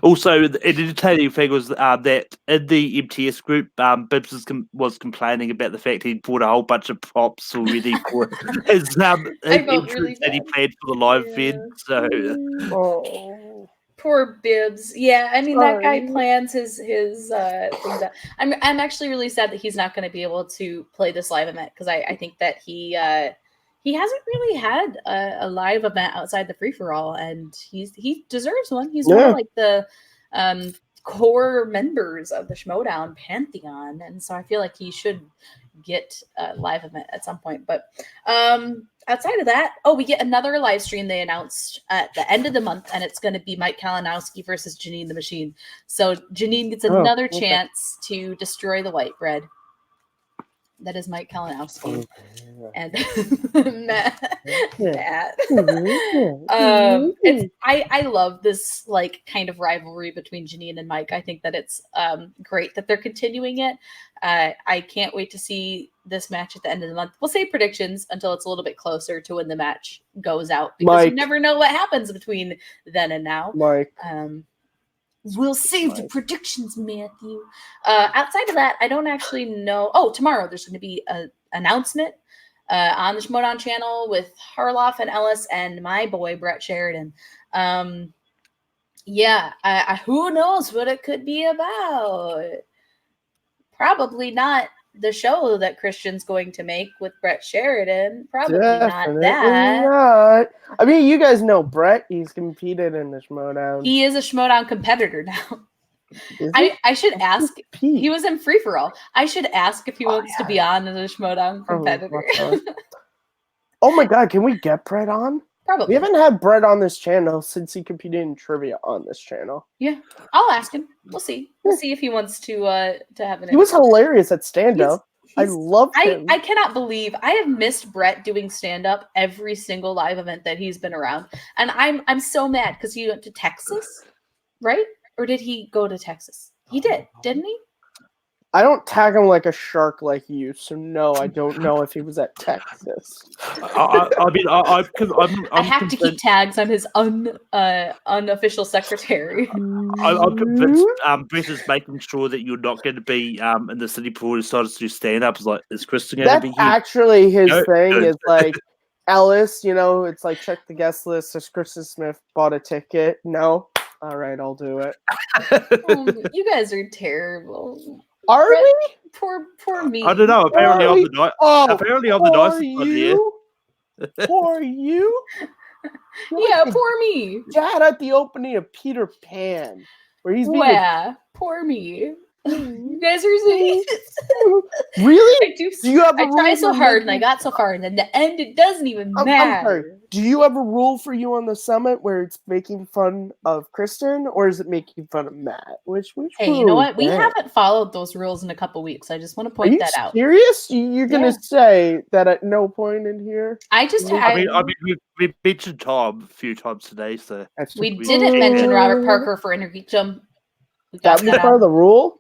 Also, an entertaining thing was that in the MTS group, Bibbs was complaining about the fact he bought a whole bunch of props already for his entrance really that he planned for the live event. So, poor Bibbs. Yeah, I mean that guy plans his things. I'm actually really sad that he's not going to be able to play this live event because I think that he hasn't really had a live event outside the free for all, and he deserves one. He's one of like the core members of the Schmoedown pantheon, and so I feel like he should get a live event at some point. But outside of that, we get another live stream they announced at the end of the month, and it's going to be Mike Kalinowski versus Janine the Machine. So Janine gets another chance to destroy the white bread. That is Mike Kalinowski. And Matt. I love this like kind of rivalry between Janine and Mike. I think that it's great that they're continuing it. I can't wait to see this match at the end of the month. We'll say predictions until it's a little bit closer to when the match goes out because you never know what happens between then and now. We'll save the predictions, Matthew. Outside of that, I don't actually know. Tomorrow there's going to be an announcement on the Schmoedown channel with Harloff and Ellis and my boy, Brett Sheridan. Who knows what it could be about? Probably not the show that Christian's going to make with Brett Sheridan. Probably Definitely not that. not. I mean, you guys know Brett. He's competed in the Schmoedown. He is a Schmoedown competitor now. Is he? I should ask. Pete. He was in Free For All. I should ask if he wants to be on as a Schmoedown competitor. Oh my god, can we get Brett on? Probably. We haven't had Brett on this channel since he competed in trivia on this channel. Yeah, I'll ask him. We'll see. We'll see if he wants to have an. He was hilarious at stand-up. I loved him. I cannot believe I have missed Brett doing stand-up every single live event that he's been around, and I'm so mad because he went to Texas, right? Or did he go to Texas? He did, didn't he? I don't tag him like a shark like you, so no, I don't know if he was at Texas. I have to keep tags. I'm his unofficial secretary. I'm convinced Brett is making sure that you're not going to be in the city before he starts to do stand-ups. Like, is Kristen going to be here? That's actually his No, thing. no. Is like Ellis, it's like check the guest list. Does Kristen Smith bought a ticket? No. All right, I'll do it. You guys are terrible. Are Brett, we? Poor me. I don't know. Apparently, I'm the night. Apparently, I'm the nicest one here. Poor you. Yeah, poor me. Dad at the opening of Peter Pan, where he's being poor me. You guys are saying really? I do you have a I try rule so for hard and making- I got so far, and then the end it doesn't even I'm matter. sorry. Do you have a rule for you on the summit where it's making fun of Kristen, or is it making fun of Matt? Which hey, you know what? We haven't followed those rules in a couple weeks. I just want to point that out. Serious? You're gonna say that at no point in here? I just I mean, we mentioned Tom a few times today, so we didn't mention Robert Parker for Intergeekdom. That was part of the rule.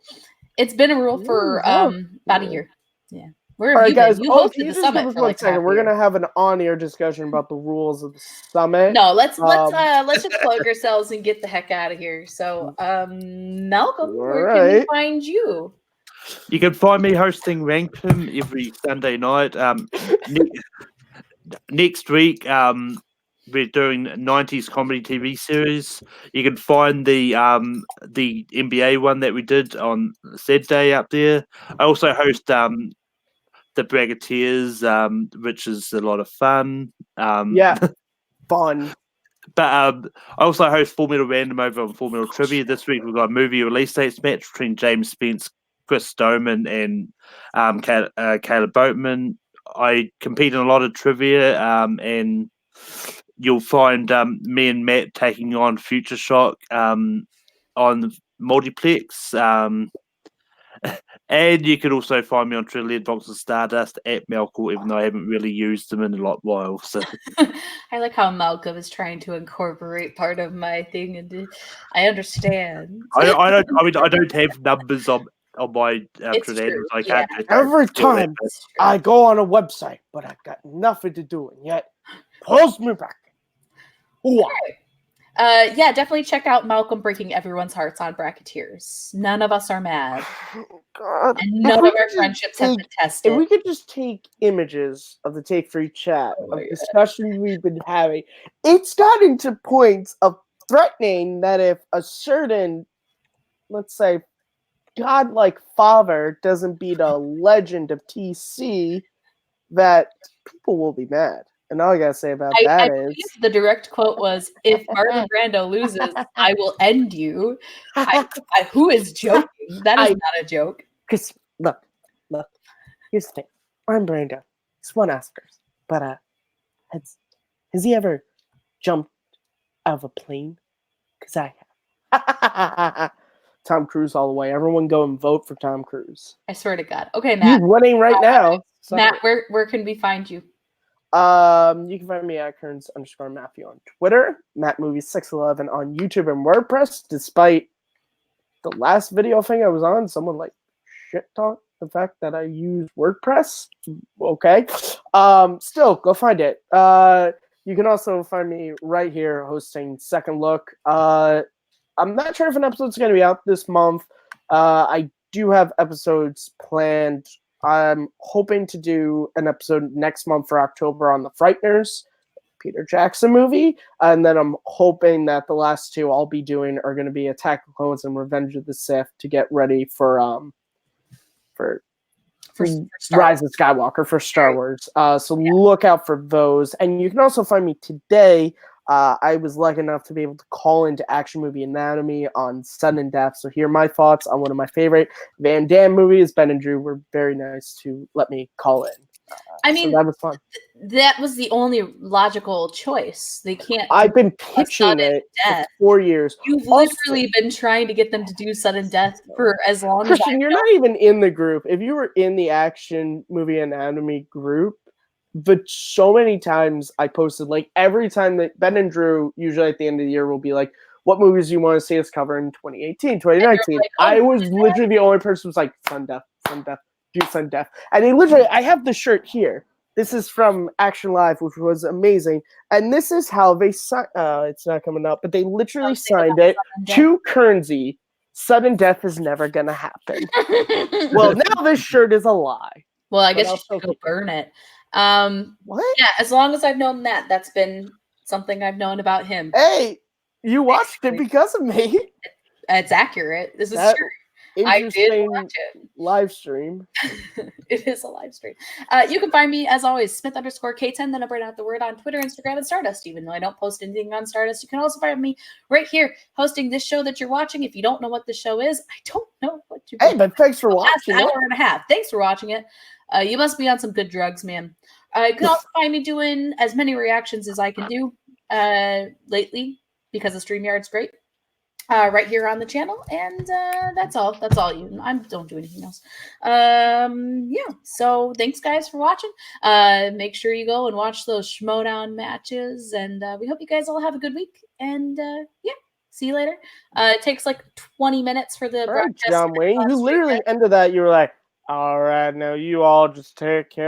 It's been a rule for about a year. Yeah. Where have All right, you guys. been? You hosted the summit for like 1 second. We're gonna have an on-air discussion about the rules of the summit. No, let's just plug ourselves and get the heck out of here. So, Malcolm, where can we find you? You can find me hosting Rankpim every Sunday night. Next week, we're doing 90s comedy TV series. You can find the NBA one that we did on Saturday up there. I also host the Reactors, which is a lot of fun. Fun. But I also host Full Metal Random over on Full Metal Trivia. This week we've got a movie release dates match between James Spence, Chris Stoneman, and Caleb Boatman. I compete in a lot of trivia, and you'll find me and Matt taking on Future Shock on Multiplex. And you can also find me on Trillion Box of Stardust at Malcolm, even though I haven't really used them in a lot while. So I like how Malcolm is trying to incorporate part of my thing, and I understand. I don't have numbers on my credentials. I can't. Every time I go on a website, but I got nothing to do, and yet pulls me back. Wow. Yeah, definitely check out Malcolm breaking everyone's hearts on Bracketeers. None of us are mad. God. And none of our friendships have been tested. If we could just take images of the Take Free chat of discussions we've been having, it's gotten to points of threatening that if a certain, let's say, godlike father doesn't beat a legend of TC, that people will be mad. And all I gotta say about that is the direct quote was, "If Marlon Brando loses, I will end you." Who is joking? That is not a joke. Because look. Here's the thing: Marlon Brando, he's won Oscars, but has he ever jumped out of a plane? Because I have. Tom Cruise all the way. Everyone go and vote for Tom Cruise. I swear to God. Okay, Matt. He's winning right now. So. Matt, where can we find you? You can find me at Kearns_Matthew on Twitter, MattMovies611 on YouTube and WordPress. Despite the last video thing I was on, someone like shit talked the fact that I use WordPress. Okay. Still go find it. You can also find me right here hosting Second Look. I'm not sure if an episode's going to be out this month. I do have episodes planned. I'm hoping to do an episode next month for October on The Frighteners, Peter Jackson movie. And then I'm hoping that the last two I'll be doing are going to be Attack of the Clones and Revenge of the Sith to get ready for for Star Rise Wars. of Skywalker for Star Right. Wars. So look out for those. And you can also find me today. I was lucky enough to be able to call into Action Movie Anatomy on Sudden Death. So hear my thoughts on one of my favorite Van Damme movies. Ben and Drew were very nice to let me call in. I mean, so that was fun. That was the only logical choice. They can't. I've been do pitching sudden it death. for 4 years. You've Also- literally been trying to get them to do sudden death for as long Christian, as you're not even in the group. If you were in the Action Movie Anatomy group, but so many times I posted, like every time that Ben and Drew, usually at the end of the year, will be like, what movies do you want to see us cover in 2018, 2019? like, oh, I was literally the only person who was like, Sun Death, do Sun Death. And they literally, I have the shirt here. This is from Action Live, which was amazing. And this is how they signed, it's not coming up, but they literally signed it to Currency. Sudden death is never going to happen. Well, now this shirt is a lie. Well, I guess you should go burn it. What? Yeah, as long as I've known that, that's been something I've known about him. Hey, you watched it because of me. It's accurate. This is true. I did watch it. Live stream. It is a live stream. You can find me, as always, Smith_K10, the number and out the word on Twitter, Instagram, and Stardust. Even though I don't post anything on Stardust, you can also find me right here hosting this show that you're watching. If you don't know what the show is, I don't know what you're Hey, but thanks for watching. Hour and a half. Thanks for watching it. You must be on some good drugs, man. You can also find me doing as many reactions as I can do lately because the StreamYard's great. Right here on the channel, and that's all. That's all you. I don't do anything else. Yeah. So thanks, guys, for watching. Make sure you go and watch those Schmoedown matches, and we hope you guys all have a good week. And yeah, see you later. It takes like 20 minutes for the broadcast. John Wayne, you literally ended that. You were like, "All right, now you all just take care."